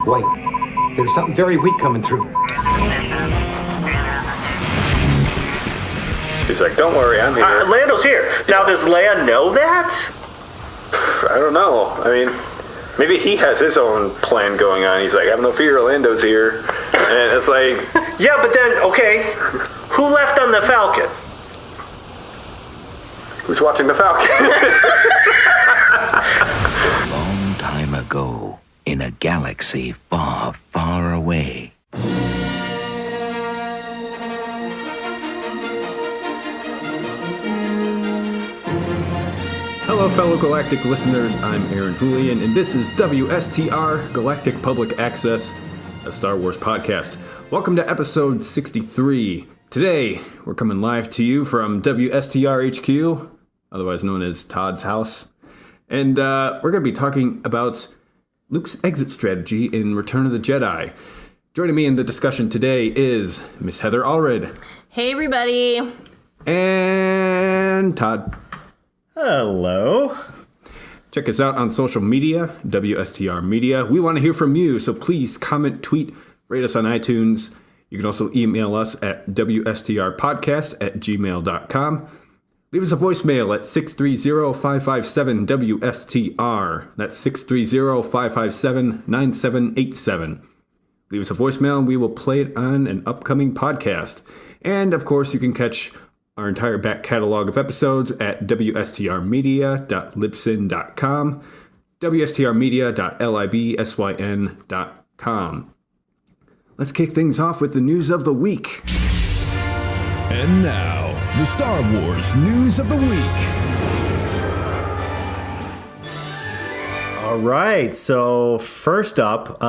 Wait, there's something very weak coming through. He's like, don't worry, I'm here. Lando's here. Now, does Leia know that? I don't know. I mean, maybe he has his own plan going on. He's like, have no fear, Lando's here. And it's like... Yeah, but then, okay, who left on the Falcon? Who's watching the Falcon? A long time ago, in a galaxy far, far away. Hello, fellow Galactic listeners. I'm Aaron Julian, and this is WSTR Galactic Public Access, a Star Wars podcast. Welcome to episode 63. Today, we're coming live to you from WSTR HQ, otherwise known as Todd's house. And we're going to be talking about Luke's exit strategy in Return of the Jedi. Joining me in the discussion today is Miss Heather Allred. Hey, everybody. And Todd. Hello. Check us out on social media, WSTR Media. We want to hear from you, so please comment, tweet, rate us on iTunes. You can also email us at wstrpodcast@gmail.com. Leave us a voicemail at 630-557-WSTR. That's 630-557-9787. Leave us a voicemail and we will play it on an upcoming podcast. And, of course, you can catch our entire back catalog of episodes at wstrmedia.libsyn.com, wstrmedia.libsyn.com. Let's kick things off with the news of the week. And now, the Star Wars News of the Week. All right, so first up,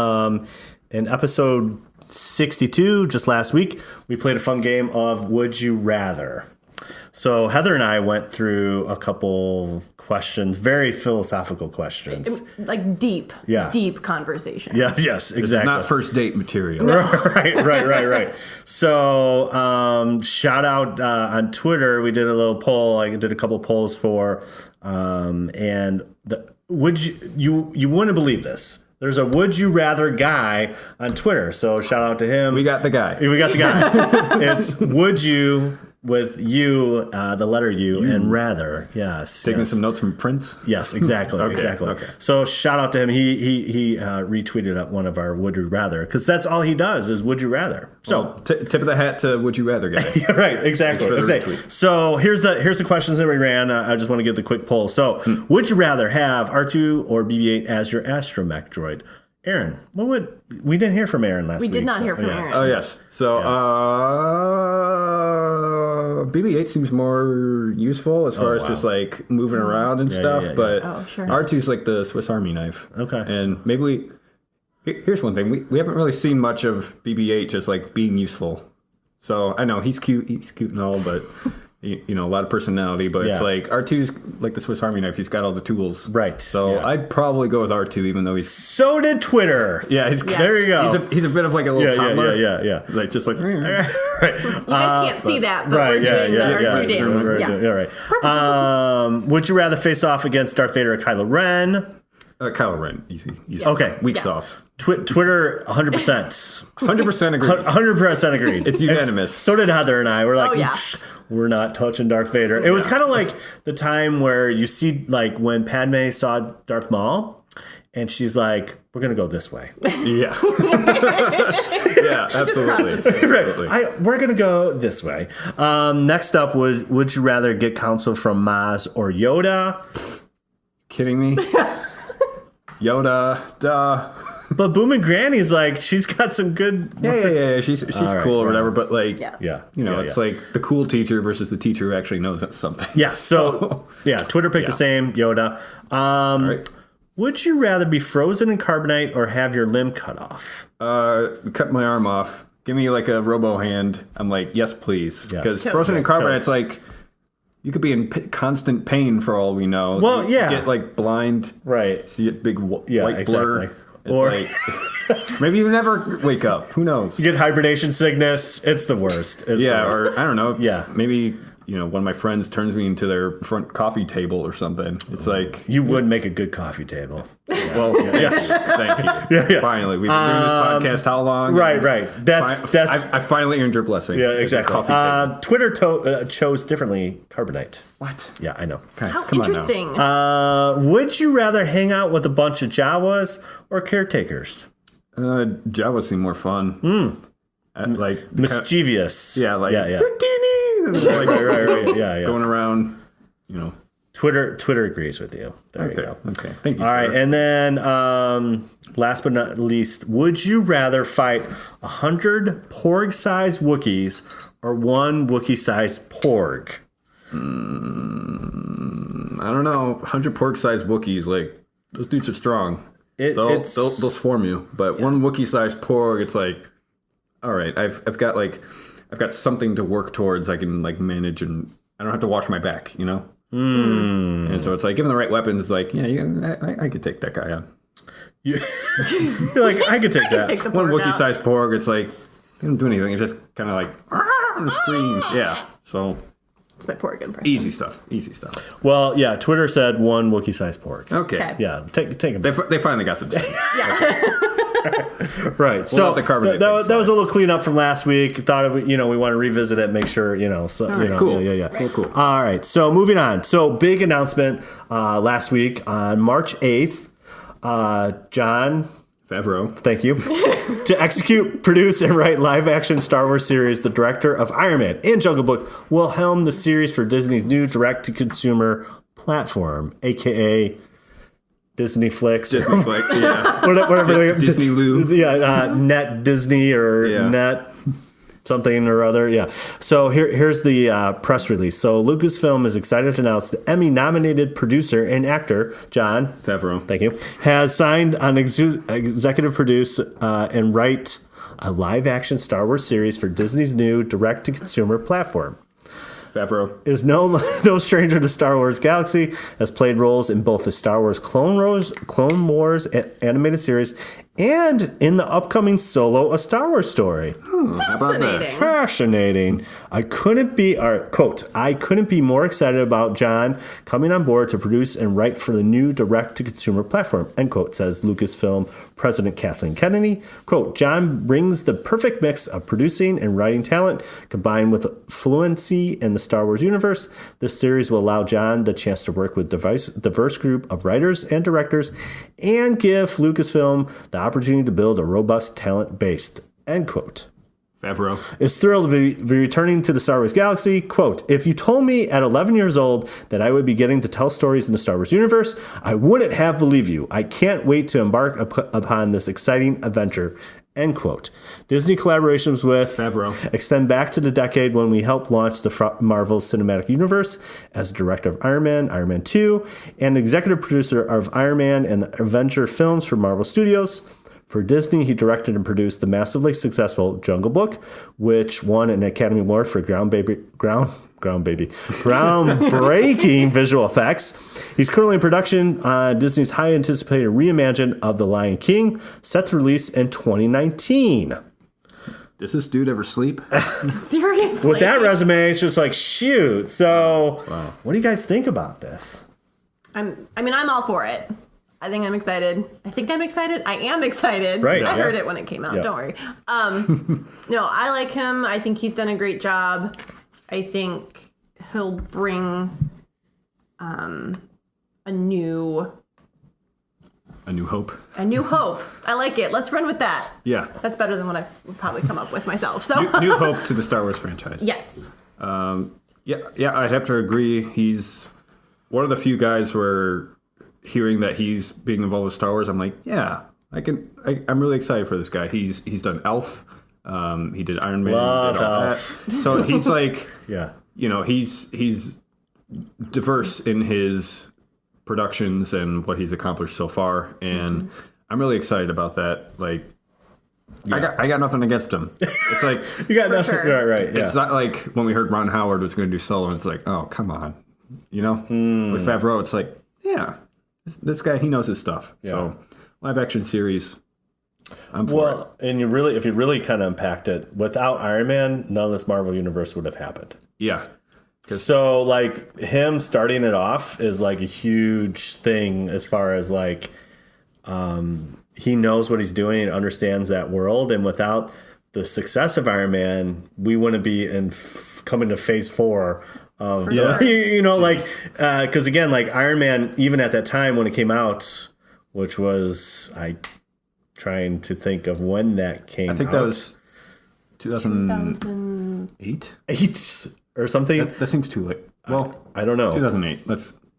in episode 62, just last week, we played a fun game of Would You Rather. So Heather and I went through a couple questions, very philosophical questions. Like deep conversation. Yeah, yes, exactly. This is not first date material. No. Right. So shout out on Twitter. We did a little poll. I did a couple polls for, and would you wouldn't believe this. There's a Would You Rather guy on Twitter. So shout out to him. We got the guy. It's Would You with you, the letter U, and rather. Yes. Taking some notes from Prince? Yes, exactly. Okay. So shout out to him. He retweeted up one of our Would You Rather, because that's all he does is Would You Rather. So tip of the hat to Would You Rather guy. Right, exactly. So here's the questions that we ran. I just want to give the quick poll. So would you rather have R2 or BB-8 as your astromech droid? Aaron, we didn't hear from Aaron last week. We did not hear from Aaron. Oh, yes. So, BB-8 seems more useful as far as just like moving around and stuff, but R2's like the Swiss Army knife. Okay. And maybe here's one thing. We haven't really seen much of BB-8 just like being useful. So I know he's cute and all, but you know, a lot of personality, but it's like R2's like the Swiss Army knife. He's got all the tools. Right. So I'd probably go with R2, even though he's... So did Twitter. Yeah. There you go. He's a bit of like a little toddler. Yeah. Like, just like... Right. You guys can't see that, but we're doing the R2 dance. Right. Would you rather face off against Darth Vader or Kylo Ren? Kylo Ren. Easy. Okay. Weak sauce. Twitter, 100%. 100% agreed. 100% agreed. It's unanimous. So did Heather and I. We're like, we're not touching Darth Vader. It was kind of like the time where you see, like, when Padme saw Darth Maul, and she's like, we're going to go this way. Yeah. Yeah, absolutely. Right. We're going to go this way. Next up, would you rather get counsel from Maz or Yoda? Kidding me? Yoda, duh. But Boom and Granny's like, she's got some good... Yeah. She's cool or whatever, but like, it's like the cool teacher versus the teacher who actually knows something. Yeah, so, Twitter picked the same, Yoda. Right. Would you rather be frozen in carbonite or have your limb cut off? Cut my arm off. Give me like a robo hand. I'm like, yes, please. Because frozen in carbonite, it's like... You could be in constant pain for all we know. Well, you get like blind. Right. See a big white blur. Or like, maybe you never wake up. Who knows? You get hibernation sickness. It's the worst. Or I don't know. Yeah. Maybe one of my friends turns me into their front coffee table or something. It's like you would make a good coffee table. Well, thank you. Yeah. Finally, we've been doing this podcast how long? Right. That's I finally earned your blessing. Yeah, exactly. Twitter chose differently. Carbonite. What? Yeah, I know. How interesting. Would you rather hang out with a bunch of Jawas or caretakers? Jawas seem more fun. Like mischievous. Yeah. Right. Yeah. Going around, Twitter agrees with you. There you go. Okay. Thank you. All right. And then last but not least, would you rather fight 100 Porg-sized Wookiees or one Wookiee-sized Porg? I don't know. 100 Porg-sized Wookiees, like, those dudes are strong. They'll swarm you. But one Wookiee-sized Porg, it's like, all right, I've got something to work towards. I can like manage, and I don't have to watch my back, And so it's like, given the right weapons, it's like, I could take that guy on. You're like, I could take that. One Wookiee-sized Porg, it's like, they don't do anything. It's just kind of like, scream. Yeah. So it's my Porg impression. Easy stuff. Well, yeah. Twitter said one Wookiee-sized Porg. Okay. Yeah. Take them. They finally got some sense. Yeah. Right. So that was a little cleanup from last week. Thought of we want to revisit it, make sure Cool. Yeah. Cool. All right. So moving on. So big announcement last week on March 8th. Jon Favreau. Thank you. To execute, produce, and write live-action Star Wars series, the director of Iron Man and Jungle Book will helm the series for Disney's new direct-to-consumer platform, a.k.a. Disney Flicks. Yeah. Whatever. Disney Lou. Yeah, Net Disney or Net something or other. Yeah. So here's the press release. So Lucasfilm is excited to announce the Emmy-nominated producer and actor, Jon Favreau. Thank you. Has signed on executive produce and write a live-action Star Wars series for Disney's new direct-to-consumer platform. Favreau is no stranger to Star Wars Galaxy, has played roles in both the Star Wars Clone Wars animated series and in the upcoming Solo: A Star Wars Story. How about that? Fascinating. I couldn't be more excited about Jon coming on board to produce and write for the new direct-to-consumer platform, end quote, says Lucasfilm President Kathleen Kennedy. Quote, Jon brings the perfect mix of producing and writing talent combined with fluency in the Star Wars universe. This series will allow Jon the chance to work with a diverse group of writers and directors and give Lucasfilm the opportunity to build a robust talent base, end quote. Favreau is thrilled to be returning to the Star Wars Galaxy. Quote, if you told me at 11 years old that I would be getting to tell stories in the Star Wars universe, I wouldn't have believed you. I can't wait to embark upon this exciting adventure, end quote. Disney collaborations with Favreau extend back to the decade when we helped launch the Marvel Cinematic Universe as director of Iron Man 2, and executive producer of Iron Man and the Avenger films for Marvel Studios. For Disney, he directed and produced the massively successful Jungle Book, which won an Academy Award for groundbreaking visual effects. He's currently in production on Disney's highly anticipated reimagining of The Lion King, set to release in 2019. Does this dude ever sleep? Seriously? With that resume, it's just like, shoot. So, wow. What do you guys think about this? I'm all for it. I think I'm excited. I am excited. Right. I heard it when it came out. Yeah. Don't worry. No, I like him. I think he's done a great job. I think he'll bring a new hope. A new hope. I like it. Let's run with that. Yeah. That's better than what I would probably come up with myself. So new hope to the Star Wars franchise. Yes. Yeah, I'd have to agree. He's one of the few guys where hearing that he's being involved with Star Wars, I'm like, yeah, I'm really excited for this guy. He's done Elf. He did Iron Man. Love Elf. That. So he's like, yeah, he's diverse in his productions and what he's accomplished so far, and I'm really excited about that. Like, yeah. I got nothing against him. It's like you got nothing, sure. right? Yeah. It's not like when we heard Ron Howard was going to do Solo, and it's like, oh, come on, With Favreau, it's like, yeah. This guy, he knows his stuff. Yeah. So, live action series, I'm for it. And if you really kind of unpacked it, without Iron Man, none of this Marvel universe would have happened. Yeah. So, like, him starting it off is, like, a huge thing as far as, like, he knows what he's doing and understands that world. And without the success of Iron Man, we wouldn't be coming to phase 4 of, like, because, again, like, Iron Man, even at that time when it came out, which was, trying to think of when that came out. I think that was 2008? 8 or something. That seems too late. Well, I don't know. 2008.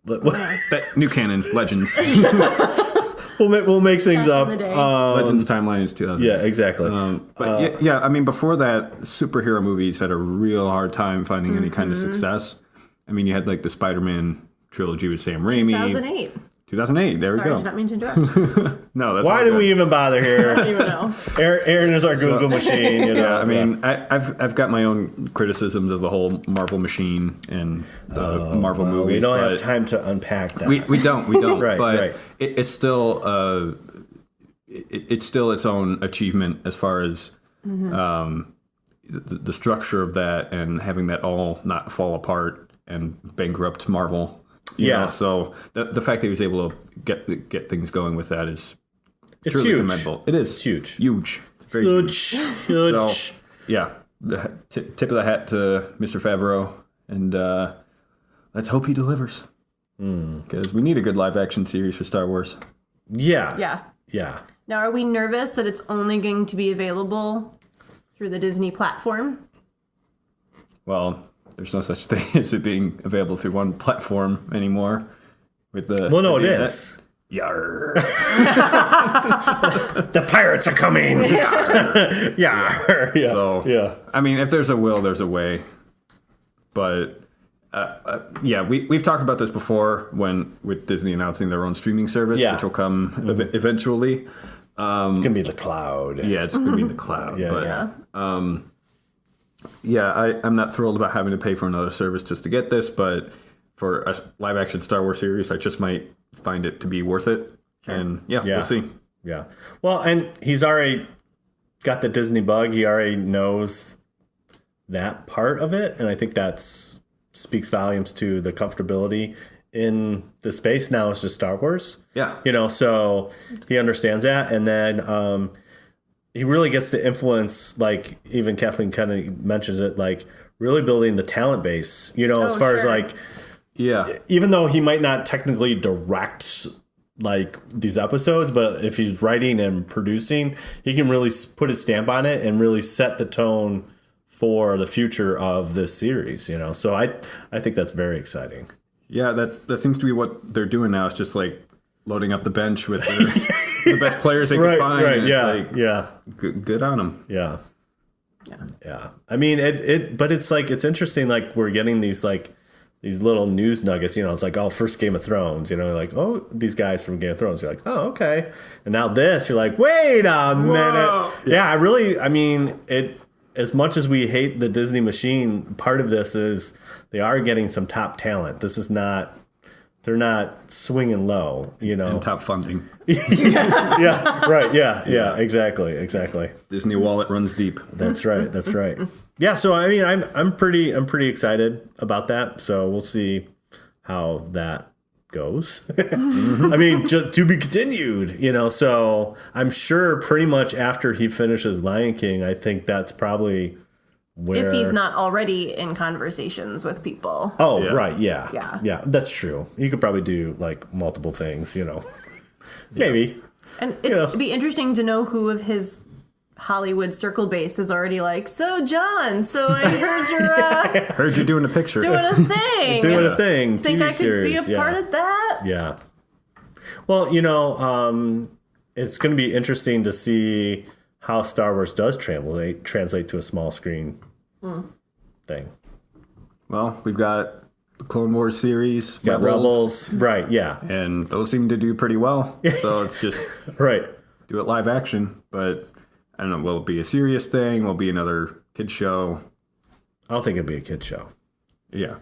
That new canon, Legends. We'll make things up. Legends timeline is 2008. Yeah, exactly. But yeah, I mean, before that, superhero movies had a real hard time finding any kind of success. I mean, you had like the Spider-Man trilogy with Sam Raimi. 2008. There we go. Sorry, I did not mean to interrupt. No, that's why do we even bother here? I don't even know. Aaron is our Google machine. You know? Yeah, I mean, I've got my own criticisms of the whole Marvel machine and the Marvel movies. We don't have time to unpack that. We don't. Right, but right. It's still it's still its own achievement as far as the structure of that and having that all not fall apart and bankrupt Marvel. You know? So the fact that he was able to get things going with that is truly huge. commendable. It is. It's huge. Huge. Very huge. So, yeah, tip of the hat to Mr. Favreau, and let's hope he delivers. Because we need a good live-action series for Star Wars. Yeah. Now, are we nervous that it's only going to be available through the Disney platform? Well, there's no such thing as it being available through one platform anymore. With the it is. Yarr. The pirates are coming. Yarr. Yeah. So, I mean, if there's a will, there's a way. But we've talked about this before with Disney announcing their own streaming service, which will come eventually. It's gonna be the cloud. Yeah, it's gonna be the cloud. I'm not thrilled about having to pay for another service just to get this, but for a live action Star Wars series, I just might find it to be worth it. And we'll see. Yeah. Well, and he's already got the Disney bug. He already knows that part of it, and I think that's speaks volumes to the comfortability in the space. Now it's just Star Wars. Yeah. So he understands that, and then he really gets to influence, like even Kathleen kind of mentions it, like really building the talent base, as far as like, even though he might not technically direct like these episodes, but if he's writing and producing, he can really put his stamp on it and really set the tone for the future of this series, So I think that's very exciting. Yeah, that seems to be what they're doing now. It's just like loading up the bench with the best players they can find. Right, and Good on them. Yeah. I mean, but it's like, it's interesting. Like we're getting these little news nuggets, it's like, first Game of Thrones, like, these guys from Game of Thrones. You're like, oh, okay. And now this, you're like, wait a minute. Yeah, I mean, as much as we hate the Disney machine, part of this is they are getting some top talent. This is not, they're not swinging low, And top funding. Yeah, exactly. Disney wallet runs deep. That's right. Yeah, so I mean, I'm pretty excited about that. So we'll see how that goes. I mean, just to be continued, So I'm sure pretty much after he finishes Lion King, I think that's probably where, if he's not already in conversations with people. Oh, right, yeah, that's true. He could probably do like multiple things, maybe. And it'd be interesting to know who of his Hollywood circle base is already like, so John, I heard you're heard you're doing a picture, doing a thing, Think TV I could be a part of that? Yeah. Well, it's going to be interesting to see how Star Wars does translate to a small screen thing. Well, we've got the Clone Wars series, Rebels, right? Yeah, and those seem to do pretty well. So it's just do it live action, but. I don't know, will it be a serious thing? Will it be another kid show? I don't think it'll be a kid show. Yeah.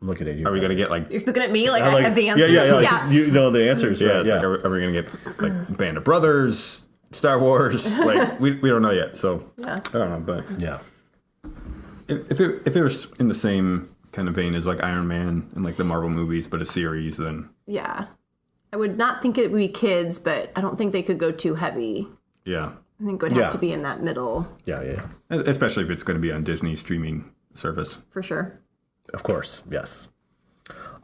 I'm looking at you. Are we going to get like... You're looking at me like I have the answers? Yeah. You know the answers, yeah, right? It's like, are we going to get like Band of Brothers, Star Wars? Like, we don't know yet, so I don't know, but... Yeah. If it was in the same kind of vein as like Iron Man and like the Marvel movies, but a series, then Yeah. I would not think it would be kids, but I don't think they could go too heavy. yeah. I think it would have to be in that middle. Yeah. Especially if it's going to be on Disney streaming service. For sure. Of course, yes.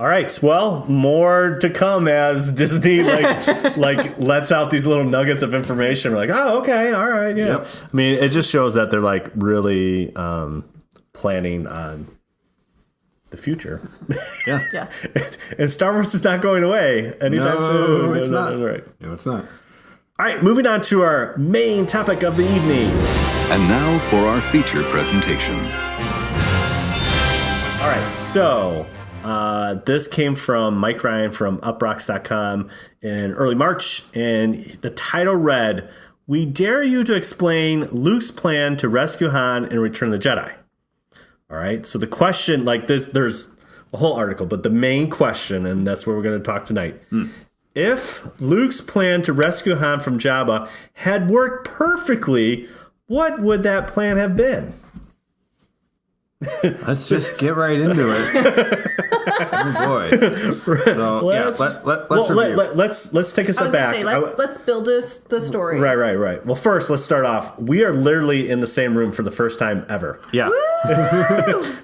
All right, well, more to come as Disney like lets out these little nuggets of information. We're like, oh, okay, all right, yeah. Yep. I mean, it just shows that they're like really planning on the future. Yeah. Yeah. And Star Wars is not going away anytime soon. No, it's not. Right. No, it's not. All right, moving on to our main topic of the evening. And now for our feature presentation. All right, so this came from Mike Ryan from uprocks.com in early March, and the title read, "We dare you to explain Luke's plan to rescue Han and Return of the Jedi." All right, so the question, like this, there's a whole article, but the main question, and that's where we're going to talk tonight. If Luke's plan to rescue Han from Jabba had worked perfectly, what would that plan have been? Let's just get right into it. Oh boy. So let's review. Let's take a step back. Let's build the story. Right. Well, first, let's start off. We are literally in the same room for the first time ever. Yeah.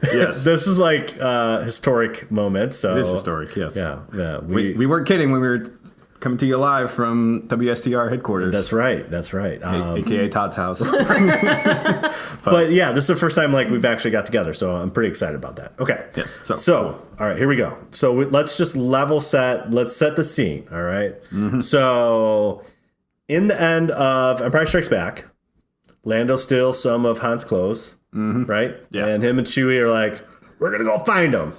Yes. This is like a historic moment. So it is historic, yes. Yeah. We weren't kidding when we were coming to you live from WSTR headquarters. That's right. AKA Todd's house. But yeah, this is the first time like we've actually got together, so I'm pretty excited about that. Okay. Yes. So all right, here we go. So let's just level set. Let's set the scene. All right. Mm-hmm. So in the end of Empire Strikes Back, Lando steals some of Han's clothes, right? Yeah. And him and Chewie are like, we're going to go find him,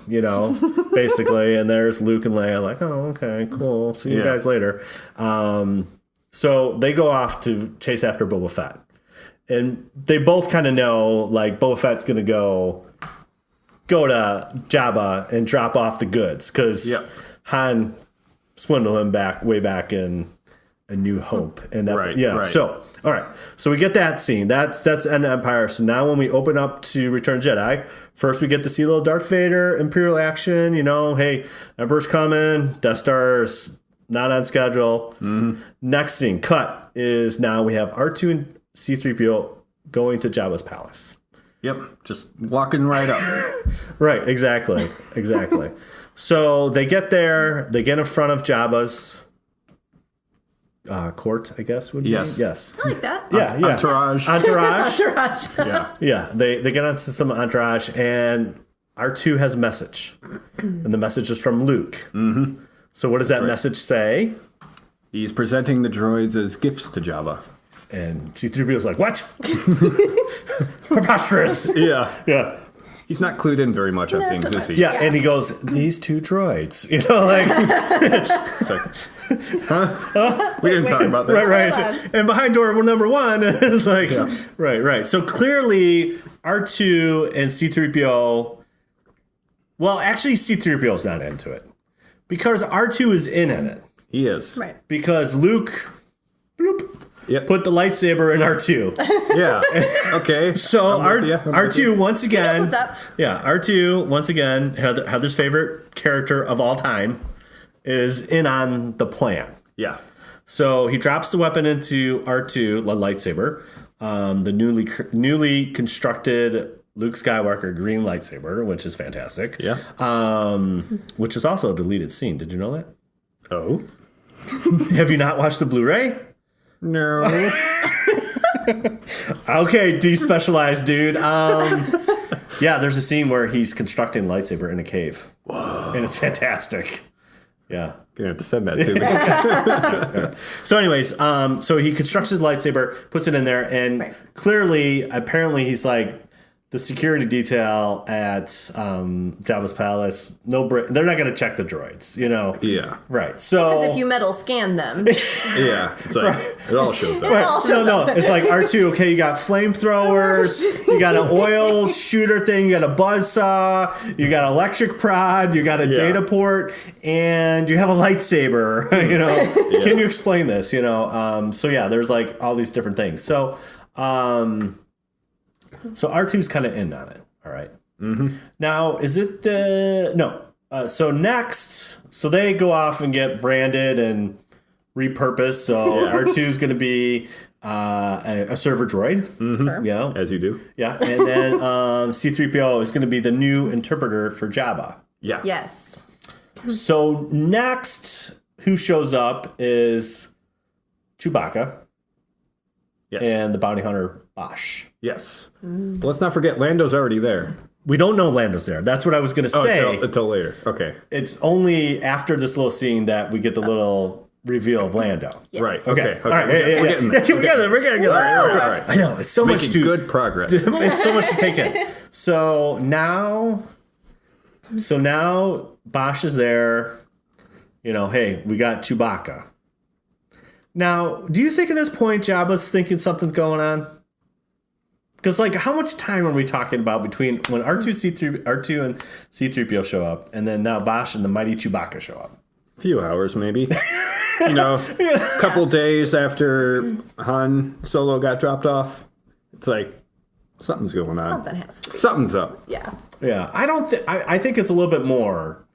basically. And there's Luke and Leia like, oh, okay, cool. See you guys later. So they go off to chase after Boba Fett. And they both kind of know, like, Boba Fett's going to go to Jabba and drop off the goods. Because Han swindled him way back in A New Hope. And Right. So, all right. So we get that scene. That's End of Empire. So now when we open up to Return of the Jedi, first we get to see a little Darth Vader Imperial action. Hey, Emperor's coming. Death Star's not on schedule. Next scene, cut, is now we have R2 and C-3PO going to Jabba's palace. Yep. Just walking right up. Right. Exactly. So they get there. They get in front of Jabba's court, I guess would be. Yes. I like that. Yeah. Entourage. Yeah. They get onto some entourage, and R2 has a message, and the message is from Luke. Mm-hmm. So what does that message say? He's presenting the droids as gifts to Jabba. And C-3PO's like, what? Preposterous. Yeah. He's not clued in very much on things, is he? Yeah, and he goes, these two droids. It's like, huh? We didn't talk about that. Right. And behind door number one is like, right. So clearly, R2 and C-3PO, well, actually, C-3PO's not into it. Because R2 is in it. He is. Right. Because Luke, put the lightsaber in R2. Yeah. Okay. So R2 once again. What's up? Yeah, R2 once again, Heather's favorite character of all time, is in on the plan. Yeah. So he drops the weapon into R2, the lightsaber, the newly constructed Luke Skywalker green lightsaber, which is fantastic. Yeah. Which is also a deleted scene. Did you know that? Oh. Have you not watched the Blu-ray? No. Okay, despecialized dude. Yeah, there's a scene where he's constructing a lightsaber in a cave. Whoa. And it's fantastic. Yeah. You're going to have to send that to me. So anyways, so he constructs his lightsaber, puts it in there, and clearly, apparently he's like, the security detail at Jabba's palace, they're not going to check the droids, Yeah. Right. So Because if you metal scan them. Yeah. It's like, it all shows up. No. It's like R2, okay, you got flamethrowers, you got an oil shooter thing, you got a buzzsaw, you got an electric prod, you got a data port, and you have a lightsaber, Can you explain this, So yeah, there's like all these different things. So, So R2's kind of in on it, all right? Now, is it the... No. So next, so they go off and get branded and repurposed. So R2 is going to be a server droid. Sure. You know? As you do. Yeah. And then C-3PO is going to be the new interpreter for Jabba. Yeah. Yes. So next, who shows up is Chewbacca Yes. and the bounty hunter Bosch. Yes. But let's not forget, Lando's already there. We don't know Lando's there. That's what I was going to say. Until later. Okay. It's only after this little scene that we get the little reveal of Lando. Yes. Right. Okay. Okay. All right. We're getting there. We're getting there. All right. I know. It's so much Making to good progress. It's so much to take in. So now Bosch is there. You know, hey, we got Chewbacca. Now, do you think at this point Jabba's thinking something's going on? Because, like, how much time are we talking about between when R2 and C-3PO show up, and then now Bosch and the mighty Chewbacca show up? A few hours, maybe. You know, a couple days after Han Solo got dropped off. It's like, something's going on. Something has to be. Something's up. Yeah. Yeah, I think it's a little bit more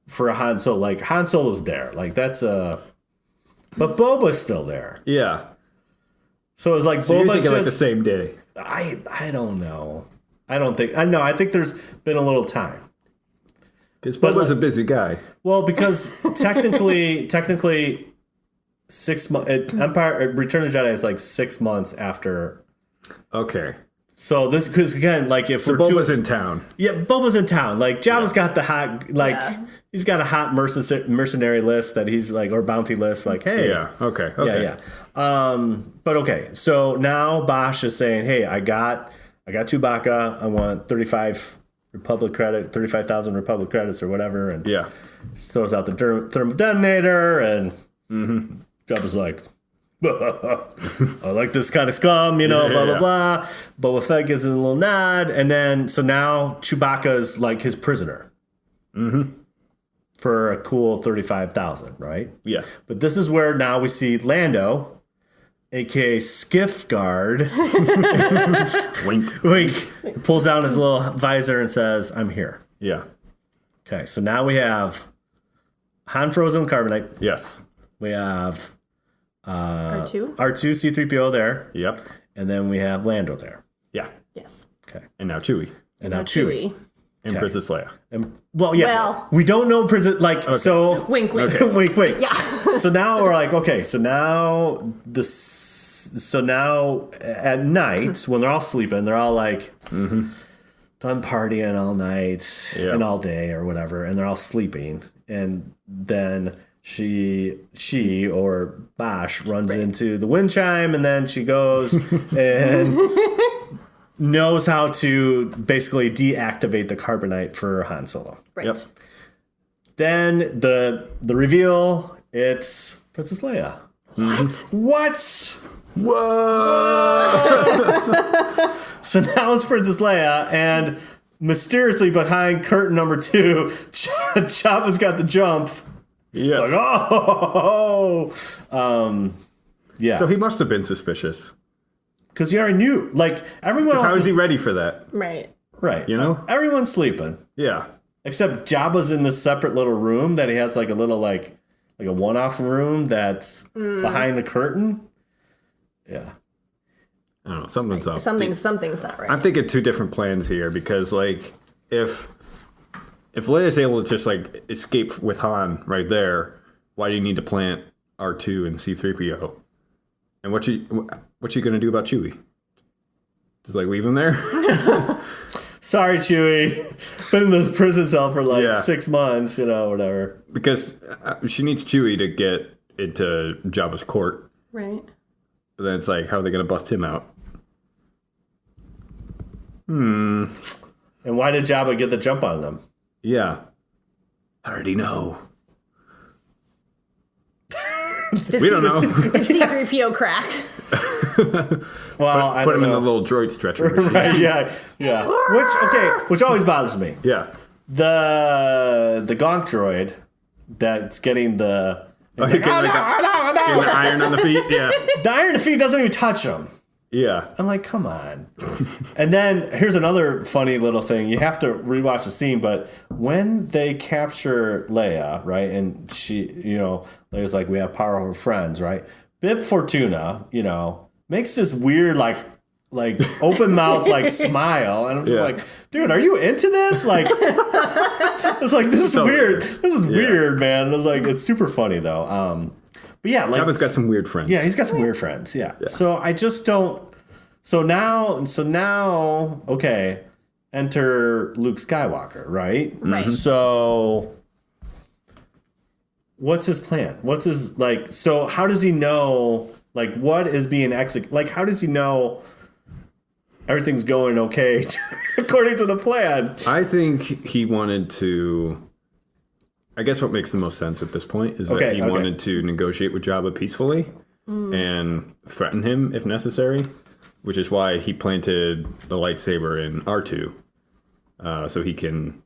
for a Han Solo. Like, Han Solo's there. Like, that's a... But Boba's still there. Yeah. So it's like So you're Boba thinking just... like the same day. I don't know. I know. I think there's been a little time. Because But, Boba's like- a busy guy. Well, because technically 6 months... Return of the Jedi is like 6 months after... Okay. So this... Because again, like if So we're... Boba's in town. Yeah, Boba's in town. Like, Jabba's got the hot... Like, Yeah. he's got a hot mercenary list that he's like... Or bounty list. Like, hey... Yeah. Okay. Yeah. But okay, so now Bosch is saying, "Hey, I got Chewbacca. I want 35,000 Republic credits or whatever." And Yeah. throws out the thermal detonator, and Jabba's like, "I like this kind of scum, you know." Yeah, blah blah yeah. blah. Boba Fett gives him a little nod, and then so now Chewbacca's like his prisoner. For a cool 35,000, right? Yeah. But this is where now we see Lando, aka Skiff Guard, Wink. wink, pulls down his little visor and says, "I'm here." Yeah. Okay, so now we have Han frozen carbonite. Yes. We have R2? R2 C-3PO there, Yep. and then we have Lando there. Yeah. Yes. Okay, And now Chewie. and now Chewie. And Okay. Princess Leia. And, well, yeah, Well- we don't know Princess so. Wink, wink. wink, wink. Yeah. So now we're like, okay, so now at night when they're all sleeping, they're all like done partying all night and all day or whatever, and they're all sleeping, and then she or Bosch runs into the wind chime, and then she goes and knows how to basically deactivate the carbonite for Han Solo. Right. Yep. Then the reveal, it's Princess Leia. What? Whoa! So now it's Princess Leia, and mysteriously behind curtain number 2, Jabba's got the jump. Yeah. Like, oh! Yeah. So he must have been suspicious. Because he already knew. Like, everyone else How is he ready for that? Right. Right. You know? Everyone's sleeping. Yeah. Except Jabba's in this separate little room that he has like a little like a one-off room that's behind the curtain. Yeah. I don't know. Something's up. Something's not right. I'm thinking two different plans here because, like, if Leia's able to just like escape with Han right there, why do you need to plant R2 and C-3PO? And what you gonna do about Chewie? Just like leave him there? Sorry, Chewie. Been in this prison cell for like 6 months, you know, whatever. Because she needs Chewie to get into Jabba's court. Right. But then it's like, how are they gonna bust him out? And why did Jabba get the jump on them? Yeah. I already know. We don't know. Did C-3PO crack? Well, Put him in the little droid stretcher machine. Right, yeah. Which always bothers me. Yeah. The gonk droid that's getting the... Like, like, the iron on the feet? Yeah. The iron feet doesn't even touch him. Yeah. I'm like, come on. And then here's another funny little thing. You have to rewatch the scene, but when they capture Leia, right, and she, Leia's like, we have power over friends, right? Bib Fortuna, makes this weird, like open mouth, like smile. And I'm just like, dude, are you into this? Like, it's like, this is weird. This is weird, man. It's like, it's super funny though. But yeah, like Jabba's got some weird friends. Yeah, he's got some weird friends. Yeah. So I just don't. So now, okay, enter Luke Skywalker, right? Right. So what's his plan? What's his So how does he know? Like, what is being executed? Like, how does he know everything's going okay according to the plan? I think he wanted to. I guess what makes the most sense at this point is that he wanted to negotiate with Jabba peacefully and threaten him if necessary, which is why he planted the lightsaber in R2, so he can.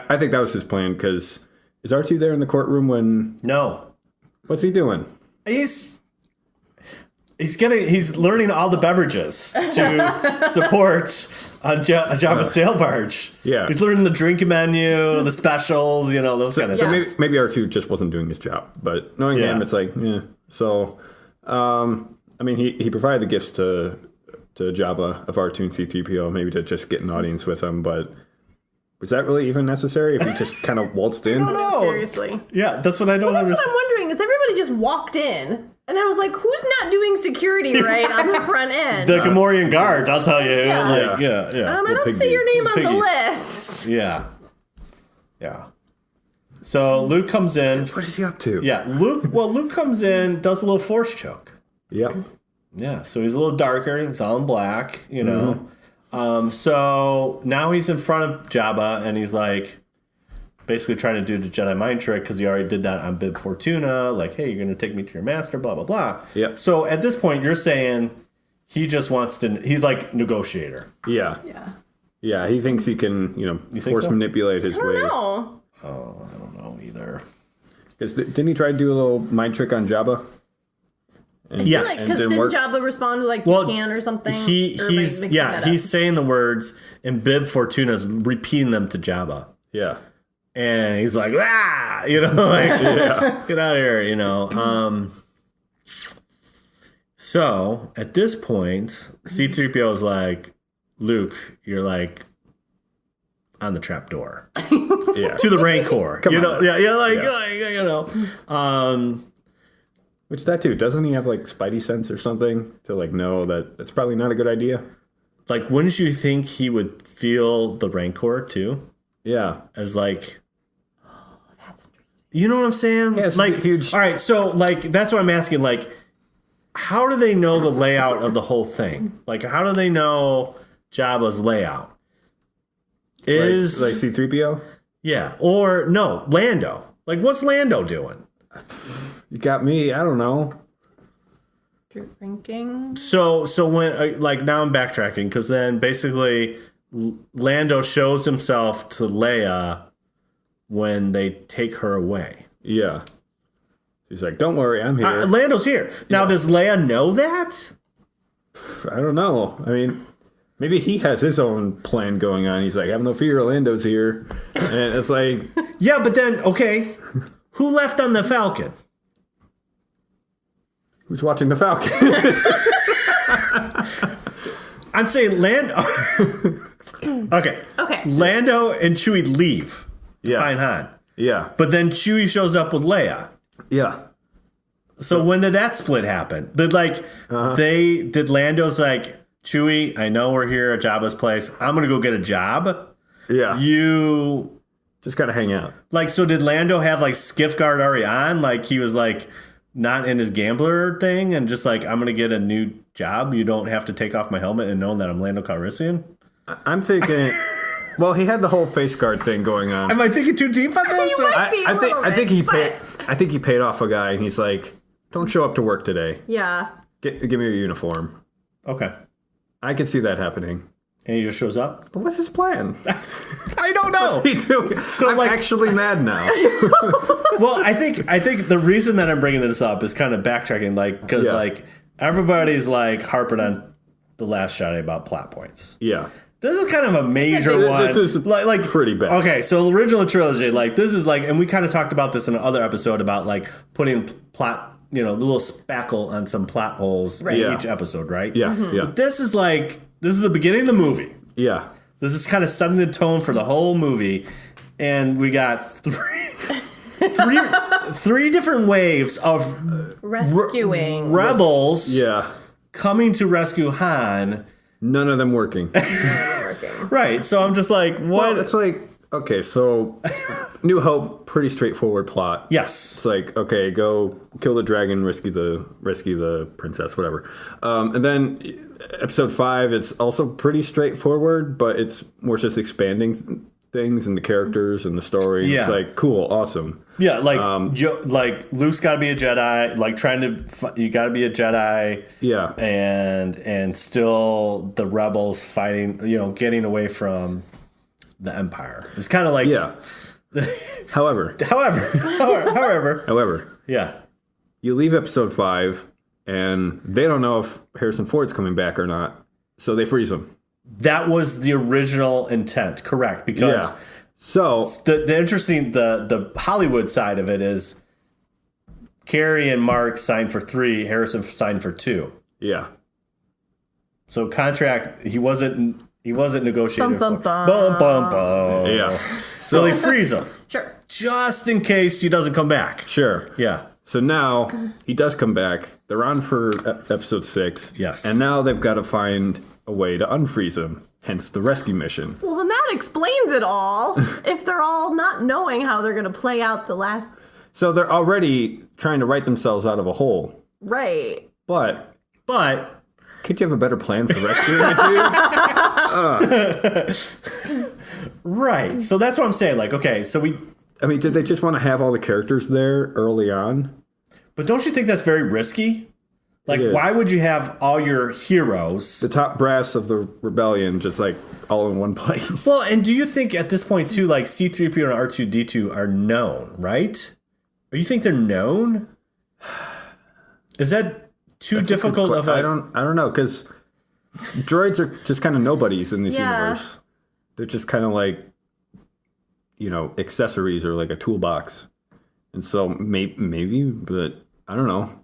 I think that was his plan because is R2 there in the courtroom when? No. What's he doing? He's learning all the beverages to support a Jabba's sail barge. Yeah. He's learning the drink menu, the specials, those kind of things. So maybe R2 just wasn't doing his job, but knowing him, it's like, yeah. So, he provided the gifts to Jabba of R2 and C-3PO, maybe to just get an audience with him, but was that really even necessary if he just kind of waltzed in? I don't know. Seriously. Yeah, that's what I don't understand. That's what I'm wondering, is everybody just walked in? And I was like, who's not doing security right on the front end? The Gamorrean guards, I'll tell you. Yeah. I I don't see your name on the list. Yeah. So Luke comes in. What is he up to? Yeah, Luke comes in, does a little force choke. Yep. Yeah, so he's a little darker. He's all in black, So now he's in front of Jabba, and he's like, basically trying to do the Jedi mind trick because he already did that on Bib Fortuna. Like, hey, you're going to take me to your master, blah, blah, blah. Yeah. So at this point, you're saying he just wants to, he's like negotiator. Yeah. Yeah, he thinks he can, force manipulate his way. I don't know. Oh, I don't know either. Because didn't he try to do a little mind trick on Jabba? And, yes. Because didn't Jabba respond like, you can or something? He's saying the words, and Bib Fortuna's repeating them to Jabba. Yeah. And he's like, get out of here, So at this point, C-3PO is like, Luke, you're like on the trap door. To the Rancor. Which that too, doesn't he have like Spidey sense or something to like know that it's probably not a good idea? Like, wouldn't you think he would feel the Rancor too? Yeah. As like, you know what I'm saying? Yeah, like, huge. All right, so like that's what I'm asking. Like, how do they know the layout of the whole thing? Like, how do they know Jabba's layout? Is like C-3PO? Yeah, or no, Lando. Like, what's Lando doing? You got me. I don't know. Drinking. So when now I'm backtracking because then basically Lando shows himself to Leia when they take her away. Yeah. He's like, don't worry, I'm here. Lando's here. Now, does Leia know that? I don't know. I mean, maybe he has his own plan going on. He's like, have no fear, Lando's here. And it's like... Yeah, but then, okay, who left on the Falcon? Who's watching the Falcon? I'm saying Lando... Okay. Lando and Chewie leave. Find Han. Yeah. But then Chewie shows up with Leia. Yeah. So when did that split happen? Did Lando's like, Chewie, I know we're here at Jabba's place. I'm gonna go get a job. Yeah. You just gotta hang out. Like, so did Lando have like skiff guard already on? Like he was like not in his gambler thing and just like, I'm gonna get a new job. You don't have to take off my helmet and know that I'm Lando Calrissian. I'm thinking. Well, he had the whole face guard thing going on. Am I thinking too deep on this? I think he paid off a guy, and he's like, "Don't show up to work today. Yeah. Give me your uniform." Okay. I can see that happening. And he just shows up. But what's his plan? I don't know. What's he doing? So I'm actually mad now. Well, I think the reason that I'm bringing this up is kind of backtracking, like because like everybody's like harping on The Last Jedi about plot points. Yeah. This is kind of a major one. This is like pretty bad. Okay, so original trilogy, like this is like, and we kind of talked about this in another episode about like putting plot, the little spackle on some plot holes in each episode, right? Yeah, yeah. But this is the beginning of the movie. Yeah. This is kind of setting the tone for the whole movie, and we got three different waves of rescuing rebels. Yeah. Coming to rescue Han. None of them working. Right. So I'm just like, what? Well, it's like, okay, so New Hope, pretty straightforward plot. Yes. It's like, okay, go kill the dragon, rescue the princess, whatever. And then episode 5, it's also pretty straightforward, but it's more just expanding things and the characters and the story. Yeah. It's like, cool, awesome. Yeah, like Luke's got to be a Jedi. Like you got to be a Jedi. Yeah, and still the rebels fighting. Getting away from the Empire. It's kind of like However, yeah, you leave episode 5, and they don't know if Harrison Ford's coming back or not, so they freeze him. That was the original intent, correct? Because so the interesting the Hollywood side of it is Carrie and Mark signed for 3, Harrison signed for 2. Yeah. So contract he wasn't negotiating. Bum, bum, bum. Yeah. So they freeze him. Sure. Just in case he doesn't come back. Sure. Yeah. So now he does come back. They're on for episode 6. Yes. And now they've got to find a way to unfreeze him. Hence the rescue mission. Well, then that explains it all. If they're all not knowing how they're going to play out the last... So they're already trying to write themselves out of a hole. Right. But could you have a better plan for rescuing it, dude? Right. So that's what I'm saying. Like, okay, so did they just want to have all the characters there early on? But don't you think that's very risky? Like, why would you have all your heroes, the top brass of the rebellion, just like all in one place? Well, and do you think at this point too, like C-3PO and R2-D2 are known, right? Or you think they're known? Is that too difficult of a... I don't know, because droids are just kind of nobodies in this universe. They're just kind of like, accessories or like a toolbox. And so maybe, but I don't know.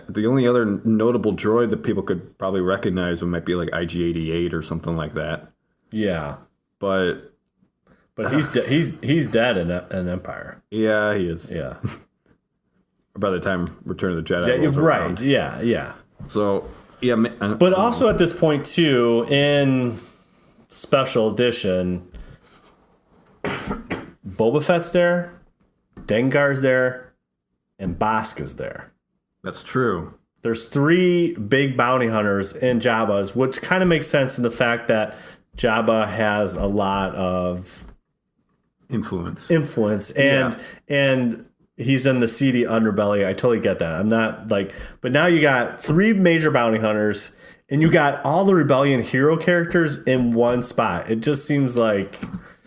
The only other notable droid that people could probably recognize might be like IG-88 or something like that. Yeah, but he's dead in Empire. Yeah, he is. Yeah. By the time Return of the Jedi rolls right. around. Yeah. So yeah, but also at this point too, in Special Edition, Boba Fett's there, Dengar's there, and Bosca's there. That's true. There's 3 big bounty hunters in Jabba's, which kind of makes sense in the fact that Jabba has a lot of influence, and he's in the seedy underbelly. I totally get that. I'm not like, but now you got 3 major bounty hunters, and you got all the Rebellion hero characters in one spot. It just seems like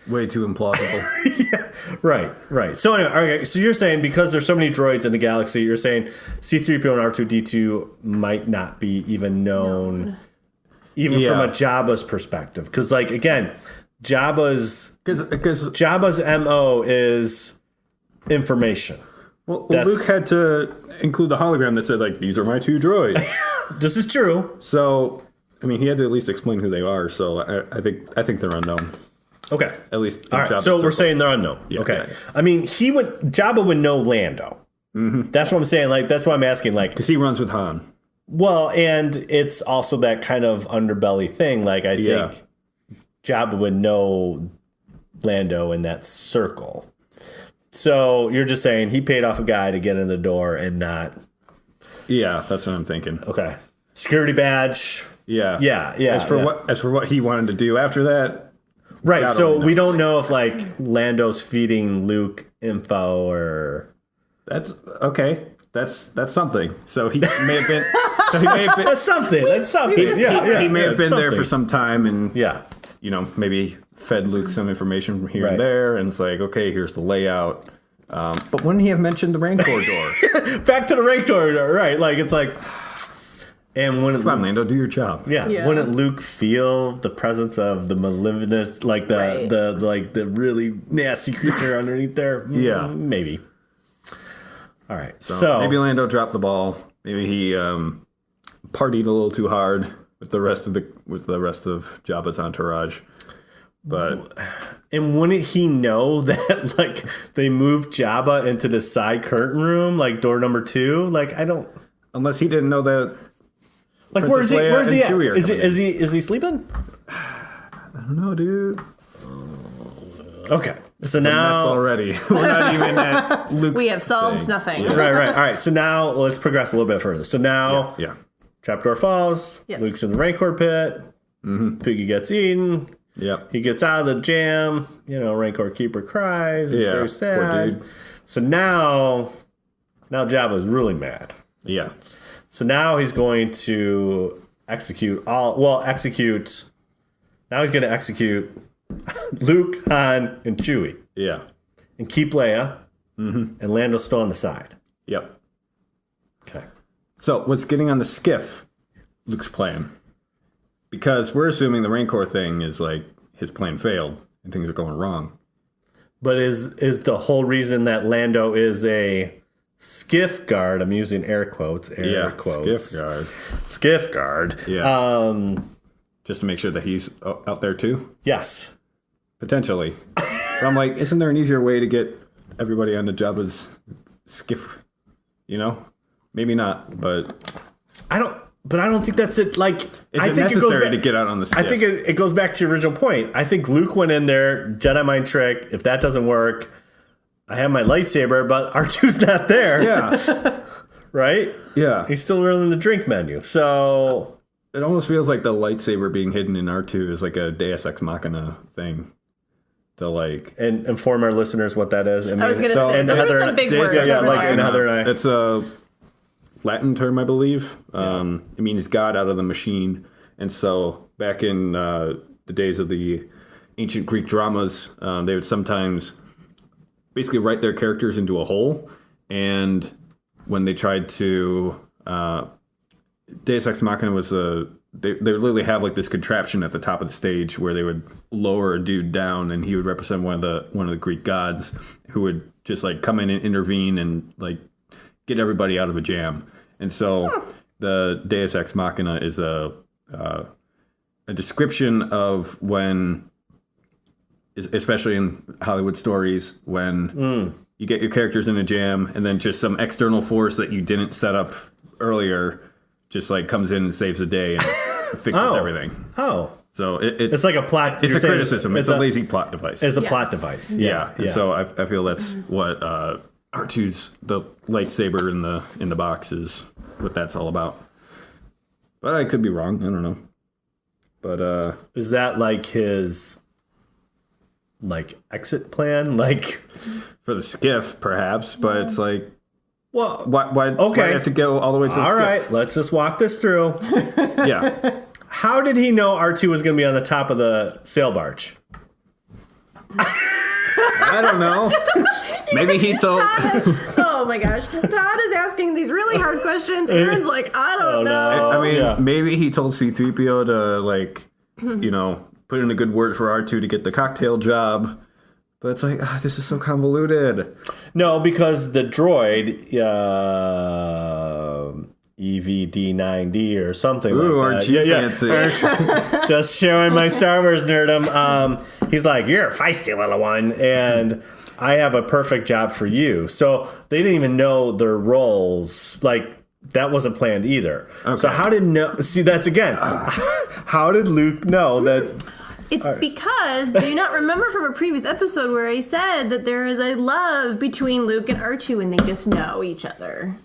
way too implausible. Yeah, right. So anyway, okay, so you're saying because there's so many droids in the galaxy, you're saying C-3PO and R2-D2 might not be even known, from a Jabba's perspective. Because, like, again, Jabba's MO is information. Well, Luke had to include the hologram that said, like, these are my 2 droids. This is true. So, he had to at least explain who they are. So I think they're unknown. Okay. At least. All right. So we're saying they're unknown. Yeah, okay. Yeah. Jabba would know Lando. Mm-hmm. That's what I'm saying. Like, that's why I'm asking. Like, because he runs with Han. Well, and it's also that kind of underbelly thing. Like, I think Jabba would know Lando in that circle. So you're just saying he paid off a guy to get in the door and not. Yeah, that's what I'm thinking. Okay. Security badge. Yeah. As for what he wanted to do after that. Right, so we don't know if, like, Lando's feeding Luke info or... That's okay. That's something. So he may have been... That's something. He may have been there for some time and, maybe fed Luke some information from here and there. And it's like, okay, here's the layout. But wouldn't he have mentioned the Rancor door? Back to the Rancor door, right? Like it's like, and when Come on, Lando, do your job. Yeah. Wouldn't Luke feel the presence of the malevolence, like the really nasty creature underneath there? Yeah, maybe. All right, so maybe Lando dropped the ball. Maybe he partied a little too hard with the rest of Jabba's entourage. But wouldn't he know that like they moved Jabba into the side curtain room, like door number 2? Like I don't. Unless he didn't know that. Like where's he at? Is he sleeping? I don't know, dude. Okay. So it's now a mess already. We're not even at Luke's We have solved thing. nothing. Yeah. Right. All right. So now let's progress a little bit further. So now, trapdoor falls. Yes. Luke's in the Rancor pit. Piggy gets eaten. Yep. He gets out of the jam. Rancor keeper cries. It's very sad. Poor dude. So now Jabba's really mad. Yeah. So now he's going to execute. Now he's going to execute Luke, Han, and Chewie. Yeah. And keep Leia. And Lando's still on the side. Yep. Okay. So what's getting on the skiff Luke's plan? Because we're assuming the Rancor thing is like his plan failed and things are going wrong. But is the whole reason that Lando is a skiff guard? I'm using air quotes. Skiff guard. Yeah. Just to make sure that he's out there too? Yes. Potentially. But I'm like, isn't there an easier way to get everybody on the Jabba's skiff? Maybe not, but I don't think that's it. Like, is I it think necessary to get out on the skiff? I think it goes back to your original point. I think Luke went in there, Jedi mind trick. If that doesn't work, I have my lightsaber, but R2's not there. Yeah. Right? Yeah. He's still running the drink menu. So it almost feels like the lightsaber being hidden in R2 is like a Deus Ex Machina thing. To like and inform our listeners what that is. I was going to say, those are some big words. Yeah, like in Heather and I. It's a Latin term, I believe. It means God out of the machine. And so back in the days of the ancient Greek dramas, they would sometimes basically write their characters into a hole. And when they tried to... Deus Ex Machina was they would literally have like this contraption at the top of the stage where they would lower a dude down and he would represent one of the Greek gods who would just like come in and intervene and like get everybody out of a jam. And so the Deus Ex Machina is a description of when, especially in Hollywood stories, when you get your characters in a jam and then just some external force that you didn't set up earlier just like comes in and saves the day and fixes everything. Oh. So it's like a plot. It's a criticism. It's a lazy plot device. It's a plot device. Yeah. And so I feel that's what R2's the lightsaber in the box is what that's all about. But I could be wrong. I don't know. But is that like his exit plan? Like for the skiff, perhaps, but it's like well, why have to go all the way to the skiff? All right, let's just walk this through. Yeah. How did he know R2 was going to be on the top of the sail barge? I don't know. Maybe he told... Oh my gosh. Todd is asking these really hard questions. Aaron's like, I don't know. I mean, maybe he told C-3PO to, like, put in a good word for R2 to get the cocktail job. But it's like, this is so convoluted. No, because the droid, EVD9D or something like that. Fancy. Just showing my Star Wars nerdom. He's like, you're a feisty little one, and I have a perfect job for you. So they didn't even know their roles. Like, that wasn't planned either. Okay. So how did see, that's again, how did Luke know that... It's because, do you not remember from a previous episode where I said that there is a love between Luke and R2 and they just know each other?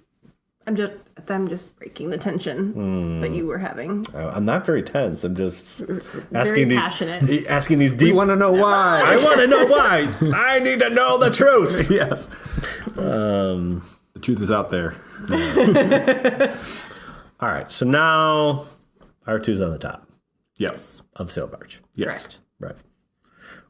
I'm just breaking the tension that you were having. I'm not very tense. I'm just asking these deep... You want to know why? I want to know why. I need to know the truth. Yes. The truth is out there. All right. So now R2's on the top. Yes. Of the sail barge. Yes. Correct. Right.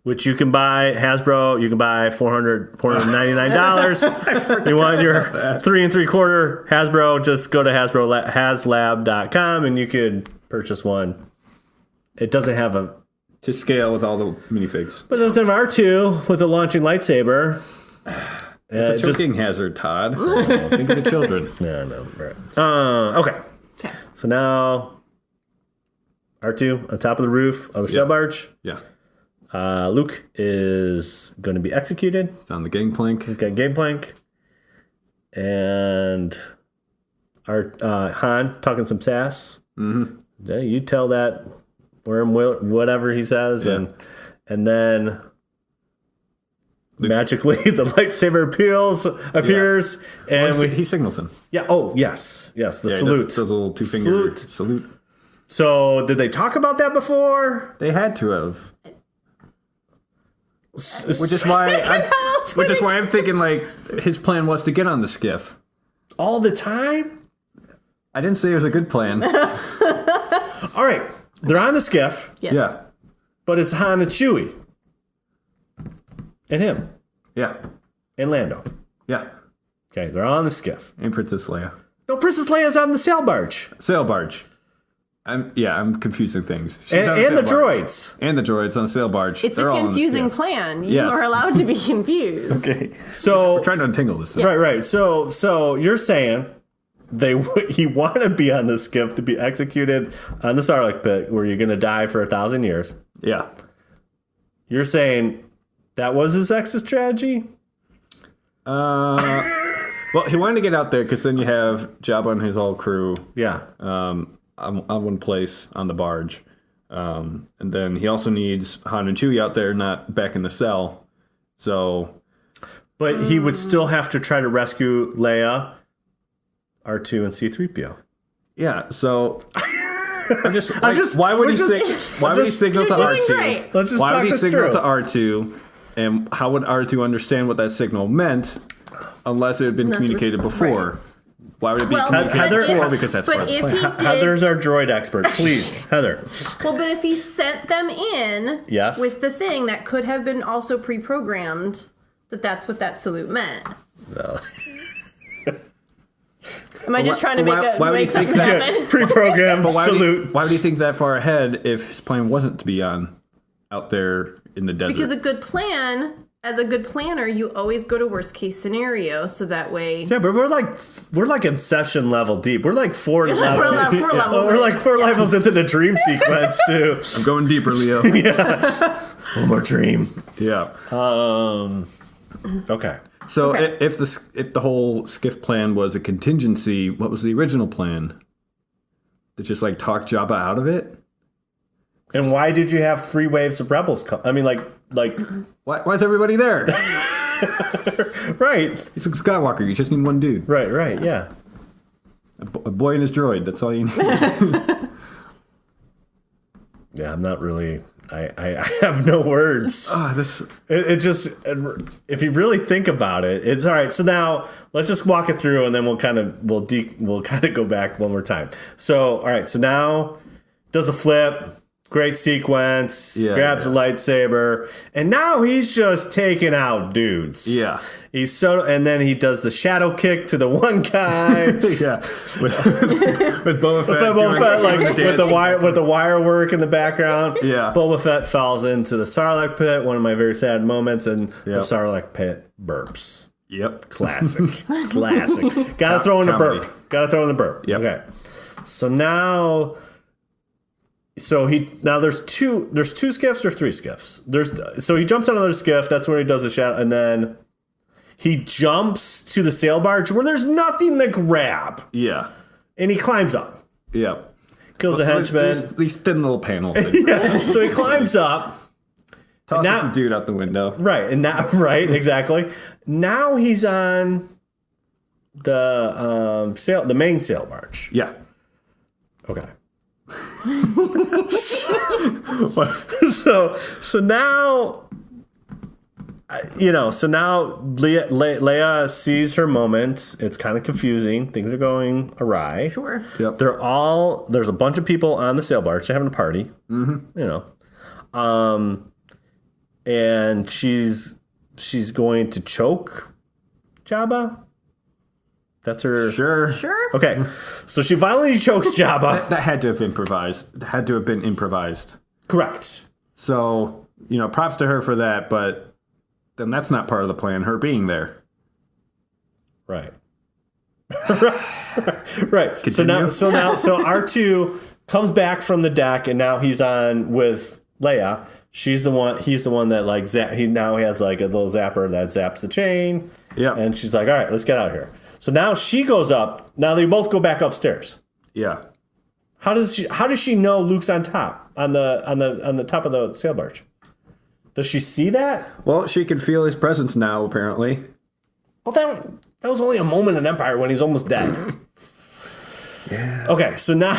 which you can buy Hasbro. You can buy $499. You want your 3 3/4 Hasbro? Just go to haslab.com and you could purchase one. It doesn't have To scale with all the minifigs. but it doesn't have R2 with a launching lightsaber. It's a choking hazard, Todd. Think of the children. Yeah, no, right. Okay. So now R2 on top of the roof of the sail barge. Yeah. Luke is going to be executed. It's on the gangplank. Okay, game plank. And our Han talking some sass. Mm-hmm. Yeah, you tell that worm whatever he says, Yeah. and then magically the lightsaber appears, and He signals him. yeah. Oh yes, the Yeah, salute. Does a little 2-finger salute. So did they talk about that before? They had to have. Which is why I'm thinking like his plan was to get on the skiff. All the time? I didn't say it was a good plan. All right, they're on the skiff, Yes. Yeah. but it's Han and Chewie, and him, Yeah. and Lando. Yeah. Okay, they're on the skiff. And Princess Leia. No, Princess Leia's on the sail barge, Sail barge. I'm confusing things. She's and on a sail the barge. droids. And the droids on a sail barge. It's They're all a on the confusing skiff. plan. You Yes. are allowed to be confused. Okay, so We're trying to untangle this thing. right. So you're saying he wanted to be on the skiff to be executed on the Sarlacc pit, where you're going to die for 1,000 years. Yeah. You're saying that was his exit strategy? Well, he wanted to get out there because then you have Jabba and his whole crew Yeah. on one place on the barge. And then he also needs Han and Chewie out there, not back in the cell. So, But he would still have to try to rescue Leia, R2, and C-3PO. yeah. So, why would he signal to You're doing R2? great. Let's just Why talk would he this signal through. to R2? And how would R2 understand what that signal meant unless it had been Unless it was- communicated before? Why would it be Well, communicated Heather- before? Because that's but part of the if plan. he did, Heather's our droid expert. Please, Heather. well, but if he sent them in Yes. with the thing that could have been also pre-programmed, that's what that salute meant. No. Am I just trying to why would make he think something that- happen? Pre-programmed But why salute. would he think that far ahead if his plan wasn't to be out there in the desert? Because a good plan, as a good planner, you always go to worst case scenario, so that way. Yeah, but we're like Inception level deep. We're like four We're levels. four levels We're in. like four levels into the dream sequence too. I'm going deeper, Leo. One more dream. Yeah. Okay. So Okay. if the whole skiff plan was a contingency, what was the original plan? To just like talk Jabba out of it? And why did you have 3 waves of rebels come? I mean, like, Why is everybody there? right, He's Luke Skywalker. You just need one dude. right, yeah. A boy and his droid. That's all you need. Yeah, I'm not really. I have no words. It just, if you really think about it, it's all right. So now let's just walk it through, and then we'll kind of go back one more time. So all right, so now does a flip, great sequence, grabs a lightsaber, and now he's just taking out dudes. Yeah. And then he does the shadow kick to the one guy. Yeah. With Boba Fett. Boba Fett, like doing the with the wire work in the background. Yeah. Boba Fett falls into the Sarlacc pit, one of my very sad moments, and the Yep. Sarlacc pit burps. Yep. Classic. Classic. Gotta throw in the Comedy. burp. Gotta throw in the burp. Yep. Okay. So now there's two skiffs or 3 skiffs. So he jumps on another skiff, that's where he does the shadow, and then he jumps to the sail barge where there's nothing to grab. Yeah. And he climbs up. Yeah. Kills a henchman. There's these thin little panels. Yeah. So he climbs up. Tosses Now- the dude out the window. Right. And now, right, exactly. Now he's on the main sail barge. Yeah. Okay. So now, so now Leia sees her moment. It's kind of confusing. Things are going awry. Sure. Yep. There's a bunch of people on the sail barge. They're having a party. Mm-hmm. and she's going to choke Jabba. That's her. Sure. Okay, so she violently chokes Jabba. That had to have improvised. It had to have been improvised. Correct. So, props to her for that, but then that's not part of the plan, her being there. Right. Right. Continue. So R2 comes back from the deck, and now he's on with Leia. He's the one that he now has like a little zapper that zaps the chain. Yeah. And she's like, all right, let's get out of here. So now she goes up. Now they both go back upstairs. Yeah. How does she know Luke's on top on the top of the sail barge? Does she see that? Well, she can feel his presence now, apparently. Well, that was only a moment in Empire when he's almost dead. Yeah. Okay, so now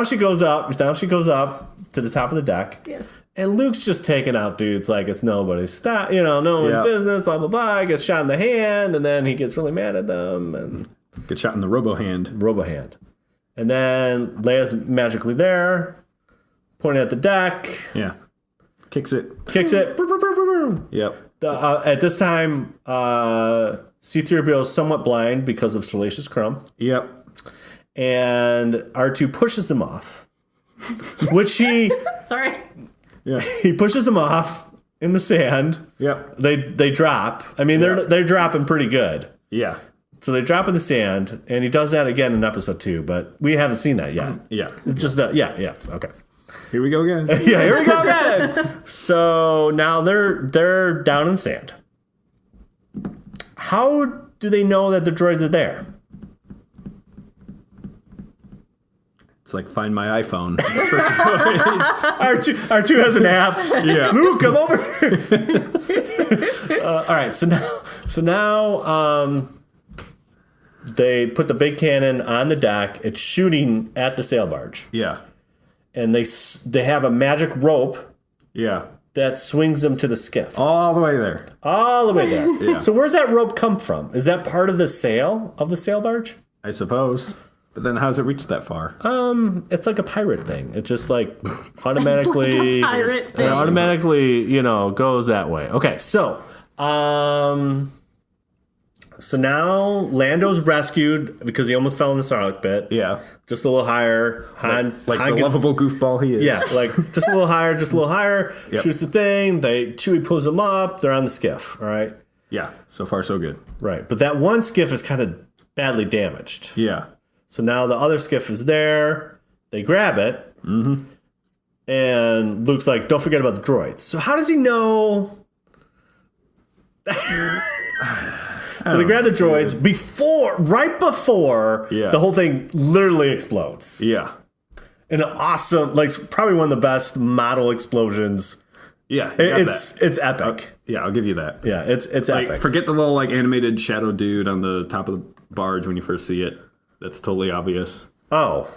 she goes up. Now she goes up to the top of the deck. Yes. And Luke's just taking out dudes like it's nobody's stop. No one's business. Blah blah blah. He gets shot in the hand, and then he gets really mad at them and gets shot in the robo hand. And then Leia's magically there, pointing at the deck. Yeah. Kicks it. Yep. At this time, C-3PO is somewhat blind because of Salacious Crumb. Yep. And R2 pushes him off, which Sorry. Yeah. he pushes him off in the sand. Yep. They drop. I mean, they're dropping pretty good. Yeah. So they drop in the sand, and he does that again in episode 2, but we haven't seen that yet. Yeah. Just okay. Here we go again. Yeah, here we go again. So now they're down in sand. How do they know that the droids are there? It's like Find My iPhone. R2 has an app. Yeah. Luke, come over here. All right, so now they put the big cannon on the deck. It's shooting at the sail barge. Yeah. And they have a magic rope. Yeah. That swings them to the skiff. All the way there. All the way there. Yeah. So where's that rope come from? Is that part of the sail of the sail barge? I suppose. But then how's it reach that far? It's like a pirate thing. It just like automatically, It's like a pirate thing. It automatically, goes that way. Okay, so now Lando's rescued because he almost fell in the Sarlacc pit. Yeah. Just a little higher. Han the gets, lovable goofball he is. Yeah, like just a little higher, Yep. Shoots the thing. Chewie pulls him up. They're on the skiff. All right. Yeah. So far, so good. Right, but that one skiff is kind of badly damaged. Yeah. So now the other skiff is there. They grab it. Mm-hmm. And Luke's like, don't forget about the droids. So how does he know? So they grab the droids right before Yeah. the whole thing literally explodes. Yeah. And an awesome, probably one of the best model explosions. Yeah. It's epic. Yeah, I'll give you that. Yeah, it's epic. Forget the little animated shadow dude on the top of the barge when you first see it. That's totally obvious. Oh.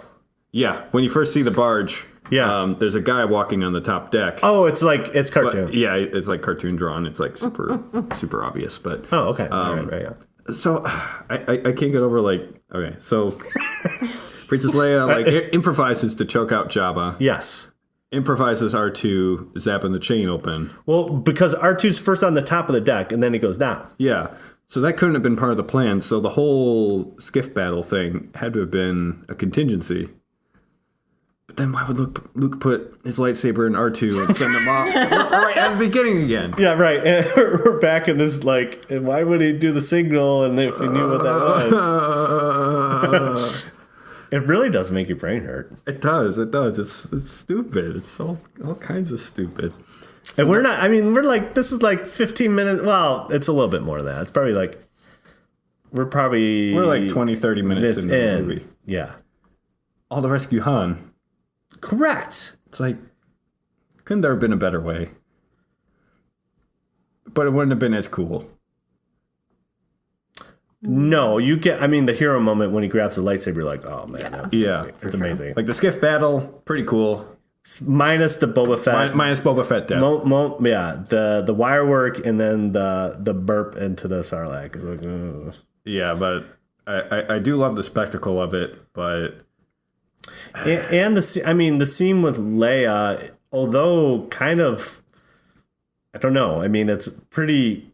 Yeah, when you first see the barge, there's a guy walking on the top deck. Oh, it's cartoon. But, yeah, it's like cartoon drawn. It's like super obvious. But oh, okay. Right, yeah. So I can't get over okay. So Princess Leia improvises to choke out Jabba. Yes. Improvises R2 zapping the chain open. Well, because R2's first on the top of the deck, and then he goes down. Yeah. So that couldn't have been part of the plan. So the whole skiff battle thing had to have been a contingency. But then why would Luke put his lightsaber in R2 and send him off right at the beginning again? Yeah, right. And we're back in this, and why would he do the signal and if he knew what that was? It really does make your brain hurt. It does. It's stupid. It's all kinds of stupid. And we're not, this is 15 minutes. Well, it's a little bit more than that. It's probably we're 20, 30 minutes into the movie. Yeah. All to rescue Han. Correct. It's couldn't there have been a better way? But it wouldn't have been as cool. No, you get, the hero moment when he grabs the lightsaber, oh man, that's amazing. It's amazing. The skiff battle, pretty cool. Minus the Boba Fett. Minus Boba Fett death. The wire work and then the burp into the Sarlacc. Yeah, but I do love the spectacle of it, but... And the scene with Leia, although kind of... I don't know. I mean, it's pretty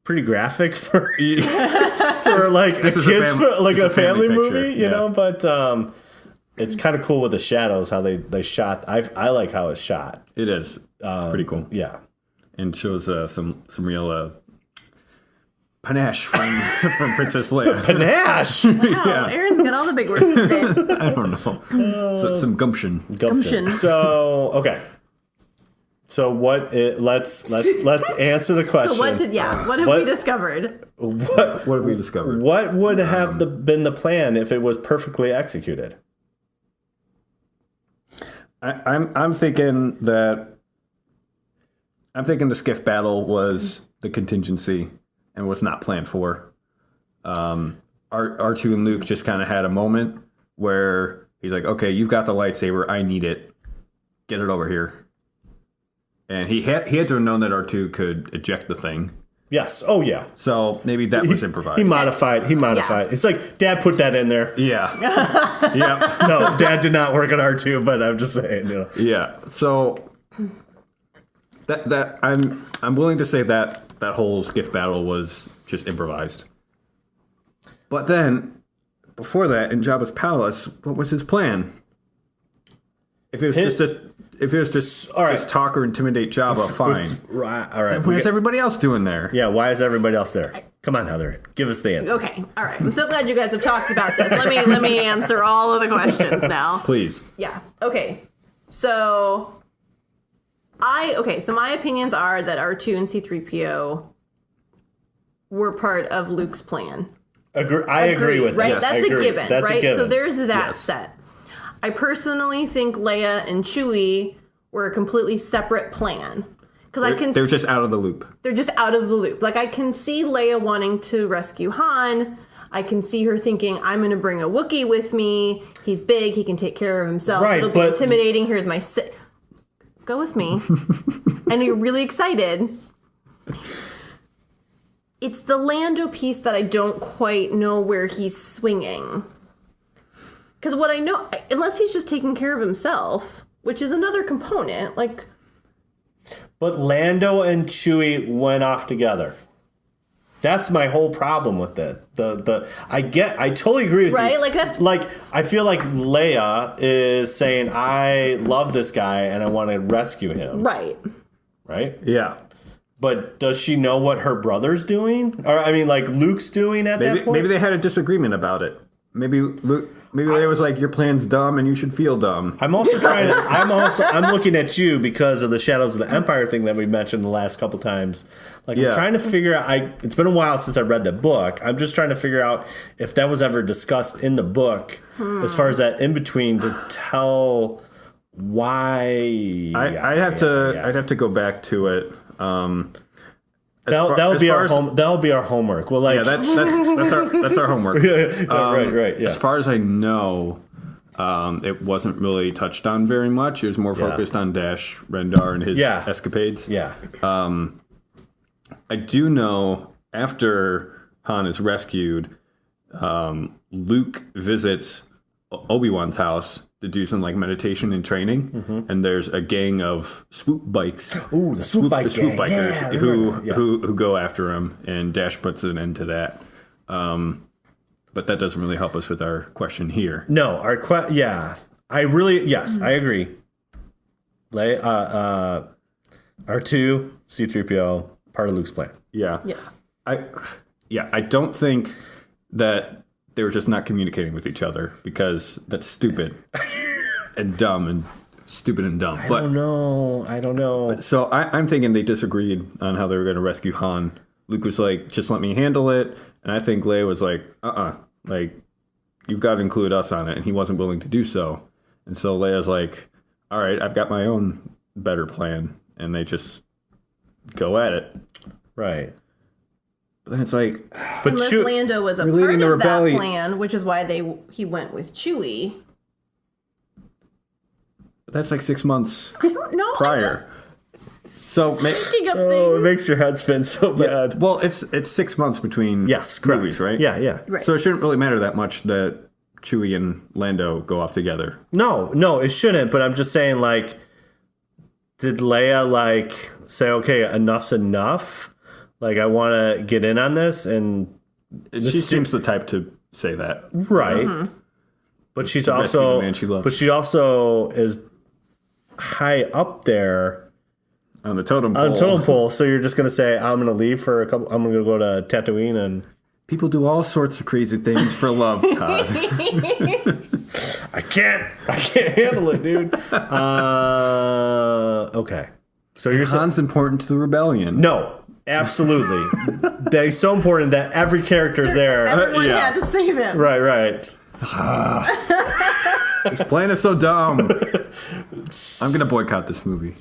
graphic for like a kids a family movie, you know. But it's kind of cool with the shadows how they shot. I like how it's shot. It is. It's pretty cool. Yeah, and shows some real panache from Princess Leia. Panache. Wow, Aaron's got all the big words today. I don't know. Some gumption. So okay. So let's answer the question. So what have we discovered? What have we discovered? What would have been the plan if it was perfectly executed? I'm thinking the skiff battle was the contingency and was not planned for. R2 and Luke just kind of had a moment where he's like, okay, you've got the lightsaber, I need it. Get it over here. And he had to have known that R2 could eject the thing. Yes. Oh, yeah. So maybe that was improvised. He modified. Yeah. It's like, Dad put that in there. Yeah. Yeah. No, Dad did not work on R2, but I'm just saying. You know. Yeah. So that I'm willing to say that whole skiff battle was just improvised. But then, before that, in Jabba's palace, what was his plan? If it was just talk or intimidate Jabba, fine. Right. All right. Where's everybody else doing there? Yeah. Why is everybody else there? Come on, Heather. Give us the answer. Okay. All right. I'm so glad you guys have talked about this. Let me answer all of the questions now. Please. Yeah. Okay. So my opinions are that R2 and C-3PO were part of Luke's plan. I agree with right? that. That's a given, That's right? a given. So there's that set. I personally think Leia and Chewie were a completely separate plan. Because they're just out of the loop. They're just out of the loop. Like, I can see Leia wanting to rescue Han. I can see her thinking, I'm going to bring a Wookiee with me. He's big. He can take care of himself. Right, it'll be intimidating. Here's my... Go with me. And you're really excited. It's the Lando piece that I don't quite know where he's swinging. Because what I know, unless he's just taking care of himself, which is another component, like... But Lando and Chewie went off together. That's my whole problem with it. I totally agree with you. Right? Like, that's... Like, I feel like Leia is saying, I love this guy and I want to rescue him. Right. Right? Yeah. But does she know what her brother's doing? Or, I mean, like, Luke's doing at that point? Maybe they had a disagreement about it. Maybe Leia was like, your plan's dumb and you should feel dumb. I'm looking at you because of the Shadows of the Empire thing that we mentioned the last couple times. Like, I'm trying to figure out, it's been a while since I read the book. I'm just trying to figure out if that was ever discussed in the book as far as that in between to tell why. I'd have to go back to it. That'll be our homework. Well, like, yeah, that's our homework. Right. Yeah. As far as I know, it wasn't really touched on very much. It was more focused on Dash Rendar and his escapades. Yeah. I do know after Han is rescued, Luke visits Obi-Wan's house to do some like meditation and training, and there's a gang of swoop bikes. Ooh, the swoop bikers who go after him, and Dash puts an end to that. But that doesn't really help us with our question here. No, I agree. R2, C-3PO, part of Luke's plan. Yeah. Yes. I don't think that they were just not communicating with each other because that's stupid and dumb and stupid and dumb. I don't know. So I'm thinking they disagreed on how they were going to rescue Han. Luke was like, just let me handle it. And I think Leia was like, like, you've got to include us on it. And he wasn't willing to do so. And so Leia's like, all right, I've got my own better plan. And they just go at it. Right. But then it's like... Unless Lando was a part of that plan, which is why he went with Chewie. But that's like 6 months I don't know. prior. So Making up things. It makes your head spin so bad. Well, it's 6 months between movies, right? Yeah. Right. So it shouldn't really matter that much that Chewie and Lando go off together. No, it shouldn't. But I'm just saying, like, did Leia like say, okay, enough's enough? Like, I want to get in on this, and She seems the type to say that. right. But she's also, the man she loves. but she also is high up there On the totem pole. on totem pole. So you're just gonna say, I'm gonna leave for a couple. I'm gonna go to Tatooine, and People do all sorts of crazy things for love, Todd. I can't handle it, dude. Okay. So you're saying Han's important to the rebellion. no. Absolutely. That is so important that every character's there. Everyone yeah. had to save him. Right. This plan is so dumb. I'm gonna boycott this movie.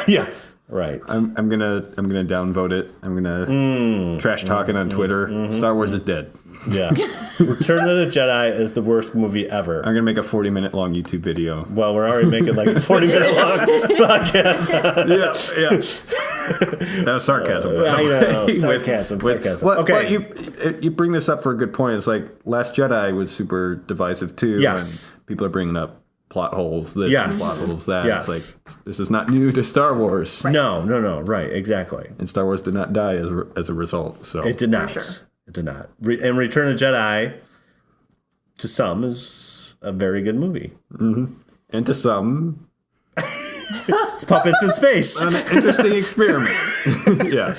Yeah. Right. I'm gonna downvote it. I'm gonna trash talk it on Twitter. Star Wars is dead. Yeah. Return of the Jedi is the worst movie ever. I'm gonna make a 40-minute long YouTube video. Well, we're already making like a 40-minute long podcast. Yeah. That was sarcasm. by the I know. way. Sarcasm. Well, Okay. but you bring this up for a good point. It's like Last Jedi was super divisive too. Yes. And people are bringing up plot holes this Yes. and plot holes that. Yes. It's like, this is not new to Star Wars. No. Right. Exactly. And Star Wars did not die as a result. So It did not. For sure. It did not. And Return of the Jedi, to some, is a very good movie. And to some, It's puppets in space. an interesting experiment. Yeah.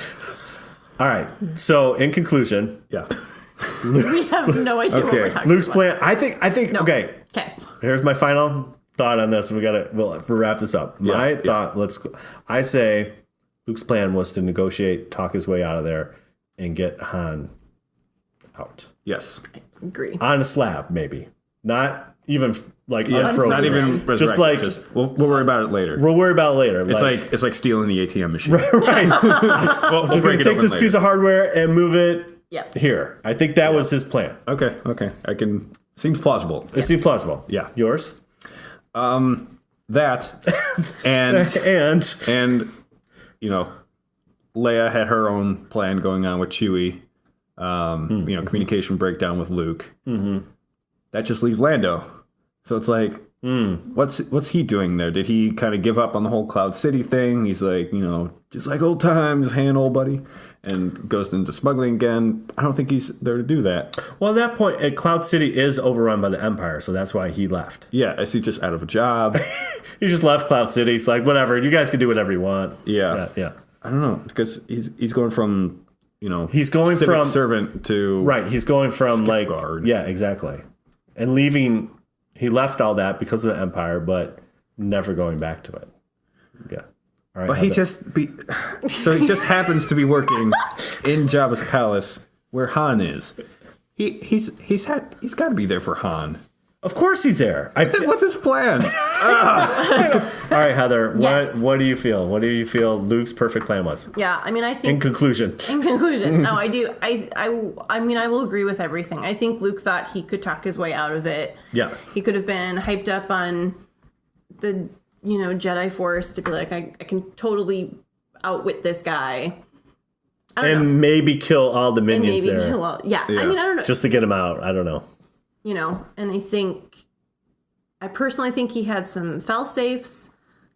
All right. So, in conclusion, Yeah. We have no idea what we're talking Luke's about. plan. I think. No. Okay. Okay. Here's Here's my final thought on this. We'll wrap this up. Yeah, My yeah. thought. I say, Luke's plan was to negotiate, talk his way out of there, and get Han out Yes. Agree. on a slab, maybe not even like Yeah, unfrozen. not even just resurrected. like we'll worry about it later. we'll worry about it later. It's like stealing the ATM machine. right. Well, we'll We're break gonna it take open this later. piece of hardware and move it Yep. here. I think that was his plan. Okay. Seems plausible. It seems plausible. Yeah. Yours? That and And you know, Leia had her own plan going on with Chewie. Communication breakdown with Luke. That just leaves Lando. So it's like, what's he doing there? Did he kind of give up on the whole Cloud City thing? He's like, just like old times, hey, old buddy, and goes into smuggling again. I don't think he's there to do that. well, at that point, Cloud City is overrun by the Empire, so that's why he left. Yeah, I see, just out of a job. He just left Cloud City. It's like, whatever, you guys can do whatever you want. Yeah. Yeah. I don't know, because he's going from He's going civic from servant to right. He's going from like guard. yeah, exactly, and leaving. He left all that because of the Empire, but never going back to it. Yeah. All right. But he just happens to be working in Jabba's palace where Han is. He's got to be there for Han. of course he's there. What's his plan? All right, Heather. Yes. What do you feel? What do you feel Luke's perfect plan was? Yeah. I mean, I In think. conclusion. In conclusion, no, I do. I mean, I will agree with everything. I think Luke thought he could talk his way out of it. Yeah. He could have been hyped up on the, Jedi Force to be like, I can totally outwit this guy. I don't know. And maybe kill all the And minions maybe there. kill all. Yeah. Yeah. I mean, I don't know. Just to get him out. I don't know. And I personally think he had some fail-safes,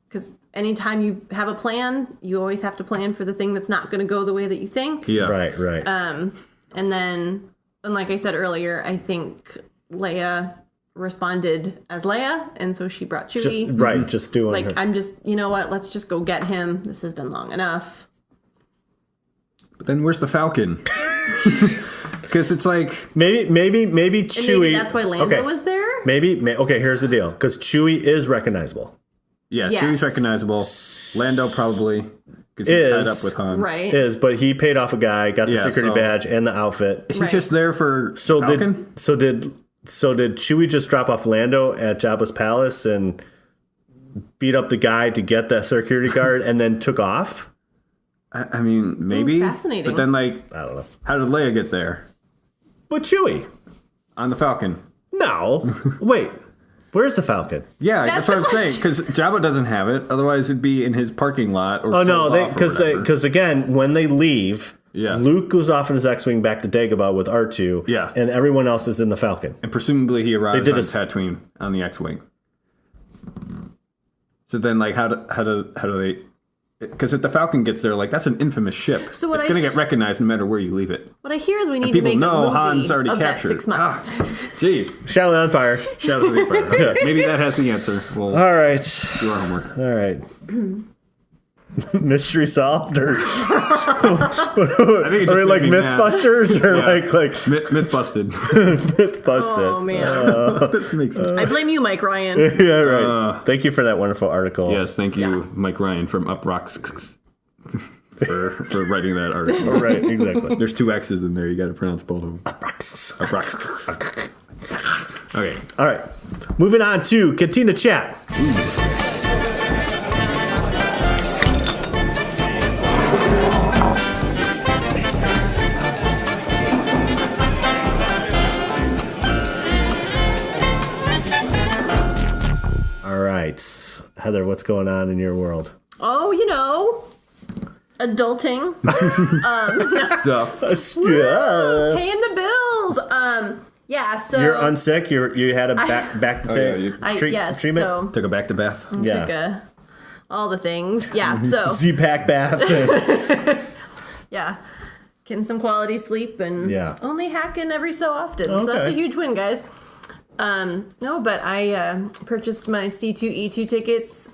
because anytime you have a plan, you always have to plan for the thing that's not going to go the way that you think. Yeah. Right. And then, like I said earlier, I think Leia responded as Leia, and so she brought Chewie. Just doing Like, her. I'm just, what, let's just go get him. This has been long enough. But then where's the Falcon? Because it's like Maybe And Chewie. maybe that's why Lando was there? Okay, here's the deal. Because Chewie is recognizable. yeah, Yes. Chewie's recognizable. Lando probably because he's tied up with Han. Right. But he paid off a guy, got the Yeah, security so- badge and the outfit. Is he Right. just there for So Falcon? did Chewie just drop off Lando at Jabba's palace and beat up the guy to get that security guard and then took off? I mean, maybe. fascinating. But then, like, I don't know. how did Leia get there But Chewie? on the Falcon? No. Wait. Where's the Falcon? Yeah, That's that's what the I'm saying. Because Jabba doesn't have it. Otherwise, it'd be in his parking lot. Or Oh no, sold off or whatever. because again, when they leave, Yeah. Luke goes off in his X-wing back to Dagobah with R2. Yeah. And everyone else is in the Falcon. And presumably he arrives did on a- Tatooine on the X-Wing. So then, like, how do they? Because if the Falcon gets there, like, that's an infamous ship. So it's going to get recognized no matter where you leave it. What I hear is we need and to make a movie Han's already of captured. that 6 months. Jeez. Shadow of the Empire. Shadow of the Empire. Okay. Maybe that has the answer. We'll All right. do our homework. All right. Mystery solved, or I think are we like Mythbusters, or like Myth busted? Myth busted. Oh man, I blame you, Mike Ryan. Yeah, right. Thank you for that wonderful article. Yes, thank you, Mike Ryan from Uprocks for writing that article. Oh, right, exactly. There's 2 X's in there. You got to pronounce both of them. Uprocks. Okay. All right. Moving on to Cantina Chat. Heather, what's going on in your world? Oh, adulting. Stuff. Paying the bills. Yeah, so you're unsick. You had a back to treatment. So took a back to bath. Took all the things. Yeah, so Z-Pack bath. Yeah, getting some quality sleep and only hacking every so often. Okay. So that's a huge win, guys. No, but I purchased my C2E2 tickets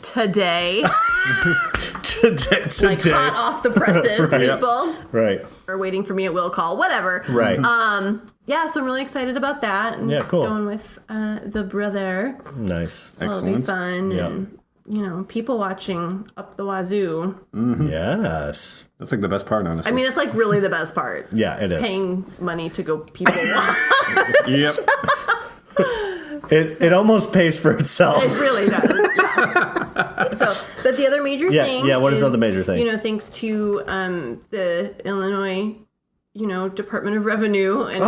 today. today. Like hot off the presses, people. Right. Or waiting for me at will call, whatever. Right. Yeah, so I'm really excited about that. And cool. Going with the brother. Nice. So it'll be fun. Yeah. And, people watching up the wazoo. Mm-hmm. Yes. That's like the best part, honestly. I mean, it's like really the best part. Yeah, it is. Paying money to go people watch. Yep. It almost pays for itself. It really does. Yeah. But the other major thing. Yeah. What is the other major thing? Thanks to the Illinois, Department of Revenue and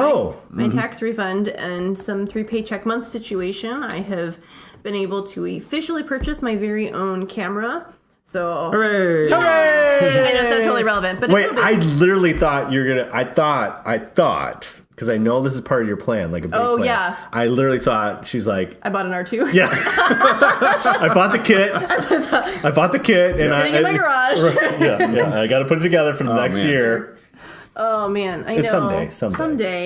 my tax refund and some 3 paycheck month situation, I have been able to officially purchase my very own camera. So hooray! Yeah. Hooray! I know it's not totally relevant, but wait, I literally thought you're gonna. I thought because I know this is part of your plan, like a big plan. Yeah. I literally thought she's like, I bought an R2. Yeah. I bought the kit. And sitting in my garage. Yeah. I got to put it together for the next year. Oh man, I know. Someday.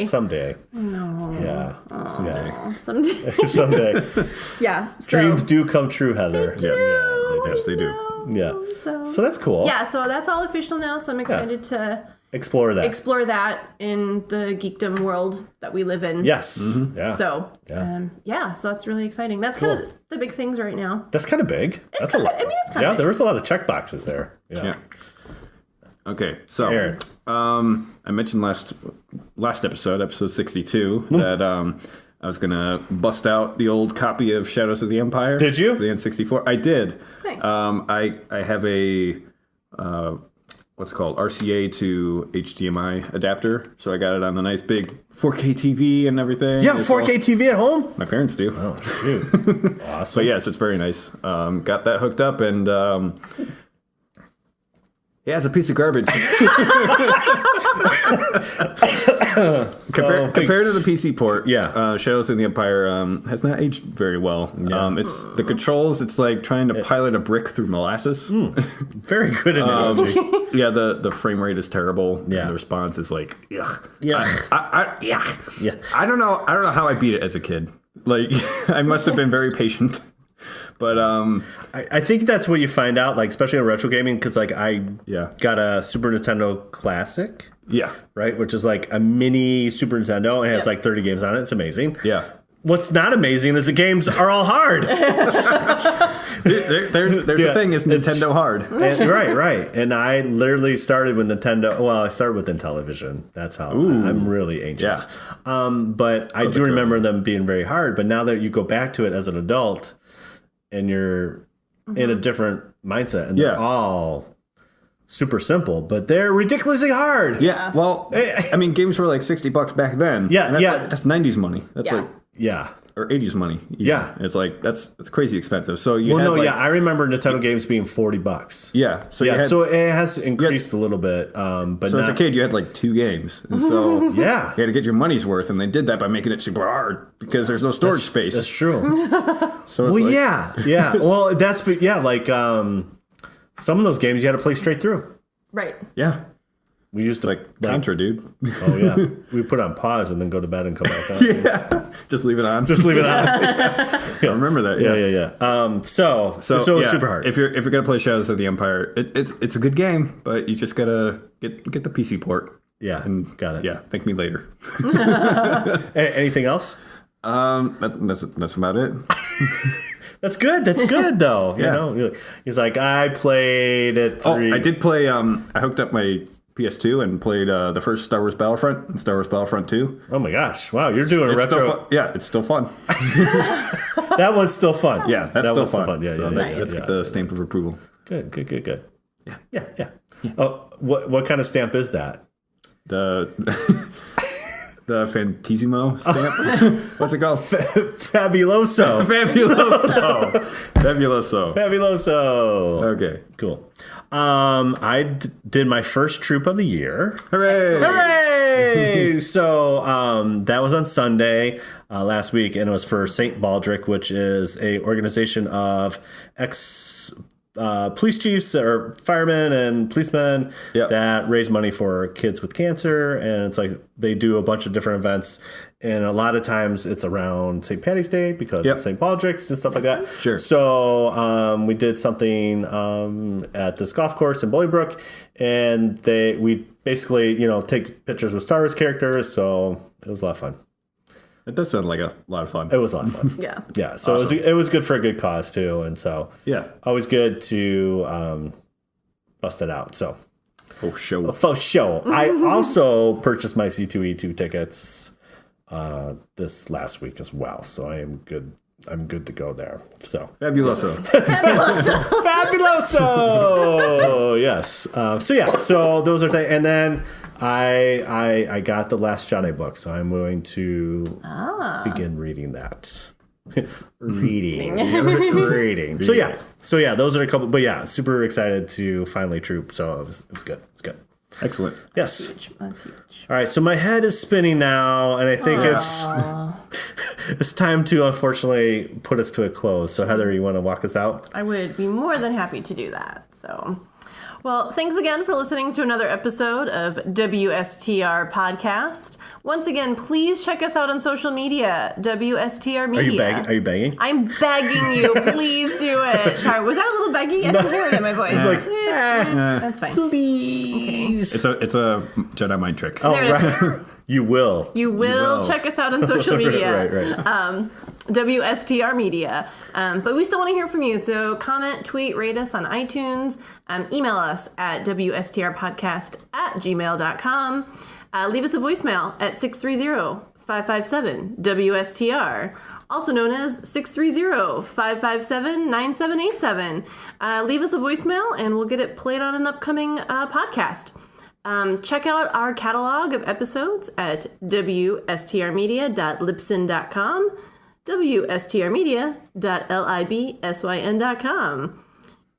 No. Yeah. Someday. Yeah. Dreams do come true, Heather. They do. Yes, they do. Yeah. So that's cool. Yeah. So that's all official now. So I'm excited to explore that in the geekdom world that we live in. Yes. Mm-hmm. Yeah. So so that's really exciting. That's kind of the big things right now. That's kind of big. That's a lot. I mean, it's kind of big. There was a lot of check boxes there. Yeah. Okay, so Aaron. I mentioned last episode 62, that I was gonna bust out the old copy of Shadows of the Empire. Did you? The N64. I did. Nice. I have a what's it called, RCA to HDMI adapter, so I got it on the nice big 4K TV and everything. You have a 4K TV at home? My parents do. Oh, shoot. Awesome. So yes, it's very nice. Got that hooked up and. Yeah, it's a piece of garbage. Compared to the PC port, Shadows of the Empire has not aged very well. Yeah. It's the controls. It's like trying to pilot a brick through molasses. Very good analogy. The frame rate is terrible. Yeah, and the response is like, yuck. Yeah. I don't know how I beat it as a kid. Like, I must have been very patient. But I think that's what you find out, like especially in retro gaming, because like I got a Super Nintendo Classic, right, which is like a mini Super Nintendo and has like 30 games on it. It's amazing. Yeah. What's not amazing is the games are all hard. There's a thing is Nintendo hard. And, right. And I literally started with Nintendo. Well, I started with Intellivision. That's how I'm really ancient. Yeah. But I do remember them being very hard. But now that you go back to it as an adult. And you're in a different mindset, and they're all super simple, but they're ridiculously hard. Yeah, well, I mean, games were like $60 back then. Yeah, that's 90s money. That's or 80s money. Even. Yeah. It's like, that's crazy expensive. So you I remember Nintendo games being $40. Yeah. So so it has increased a little bit. But so as a kid, you had like 2 games. And so yeah, you had to get your money's worth. And they did that by making it super hard because there's no storage space. That's true. So well, yeah. Well, like some of those games you had to play straight through. Right. Yeah. We used to like Contra, dude. Oh yeah, we put on pause and then go to bed and come back on. Yeah, just leave it on. I remember that. Yeah. So it's super hard. If you're gonna play Shadows of the Empire, it's a good game, but you just gotta get the PC port. Yeah, and got it. Yeah, thank me later. Anything else? That's about it. That's good though. Yeah. You know, he's like, I played it 3. Oh, I did play. I hooked up my PS2 and played the first Star Wars Battlefront and Star Wars Battlefront 2. Oh my gosh! Wow, you're doing a retro. Yeah, it's still fun. That one's still fun. Yeah, that's still fun. Yeah. Let's get the stamp of approval. Good. Yeah. Oh, what kind of stamp is that? The Fantissimo stamp. What's it called? Fabuloso. Fabuloso. Okay, cool. I did my first troop of the year. Hooray! So that was on Sunday last week, and it was for St. Baldrick, which is a organization of police chiefs or firemen and policemen that raise money for kids with cancer. And it's like they do a bunch of different events. And a lot of times it's around St. Patty's Day because it's St. Baldrick's and stuff like that. Sure. So we did something at this golf course in Bolingbrook. And we basically, take pictures with Star Wars characters. So it was a lot of fun. It does sound like a lot of fun. It was a lot of fun. Yeah. So awesome. it was good for a good cause too, and so always good to bust it out. So faux show. I also purchased my C2E2 tickets this last week as well. So I am good. I'm good to go there. So fabuloso. Yes. So those are and then I got the Last Jedi book, so I'm going to begin reading that. reading. So yeah, those are a couple. But yeah, super excited to finally troop. So it was good. It's good. Excellent. Yes. That's huge. All right, so my head is spinning now, and I think it's time to unfortunately put us to a close. So Heather, you want to walk us out? I would be more than happy to do that. So, well, thanks again for listening to another episode of WSTR Podcast. Once again, please check us out on social media, WSTR Media. Are you begging? I'm begging you. Please do it. Sorry, was that a little beggy? I didn't hear it in my voice. It's like, that's fine. Please. Okay. It's a Jedi mind trick. Oh, right. You will. You will check us out on social media. Right. WSTR Media. But we still want to hear from you. So comment, tweet, rate us on iTunes. Email us at WSTRpodcast@gmail.com. Leave us a voicemail at 630-557-WSTR. Also known as 630-557-9787. Leave us a voicemail and we'll get it played on an upcoming podcast. Check out our catalog of episodes at wstrmedia.libsyn.com, wstrmedia.libsyn.com.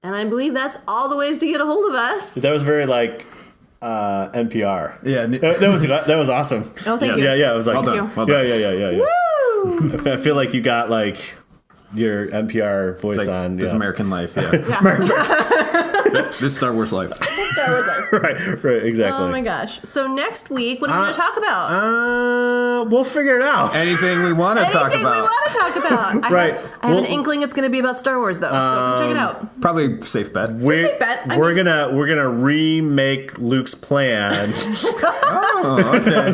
And I believe that's all the ways to get a hold of us. That was very NPR. Yeah. That was awesome. Oh, thank you. Yeah, it was like, well done. Yeah. Woo! I feel like you got your NPR voice on. This American life, yeah. This Star Wars life. Star Wars life. Right, exactly. Oh my gosh. So next week, what are we going to talk about? We'll figure it out. Anything we want to talk about. I have an inkling it's going to be about Star Wars, though, so check it out. Probably safe bet. We're gonna remake Luke's plan. Oh, okay.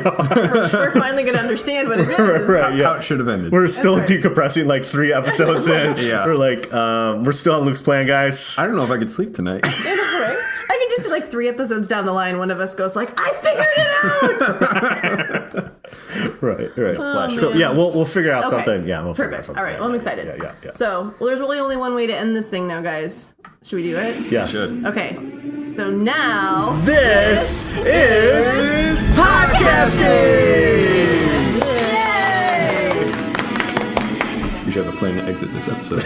We're finally going to understand what it is. Right, yeah. How it should have ended. We're still decompressing 3 episodes in. Yeah. We're still on Luke's plan, guys. I don't know if I could sleep tonight. I can just see 3 episodes down the line, one of us goes I figured it out. Right. Oh, So man. we'll figure out Okay. something. Yeah, we'll figure out Perfect. something. All right. Well, I'm excited. Yeah. So, there's really only one way to end this thing now, guys. Should we do it? Yes. Should. Okay. So now This is podcasting. Yay! So.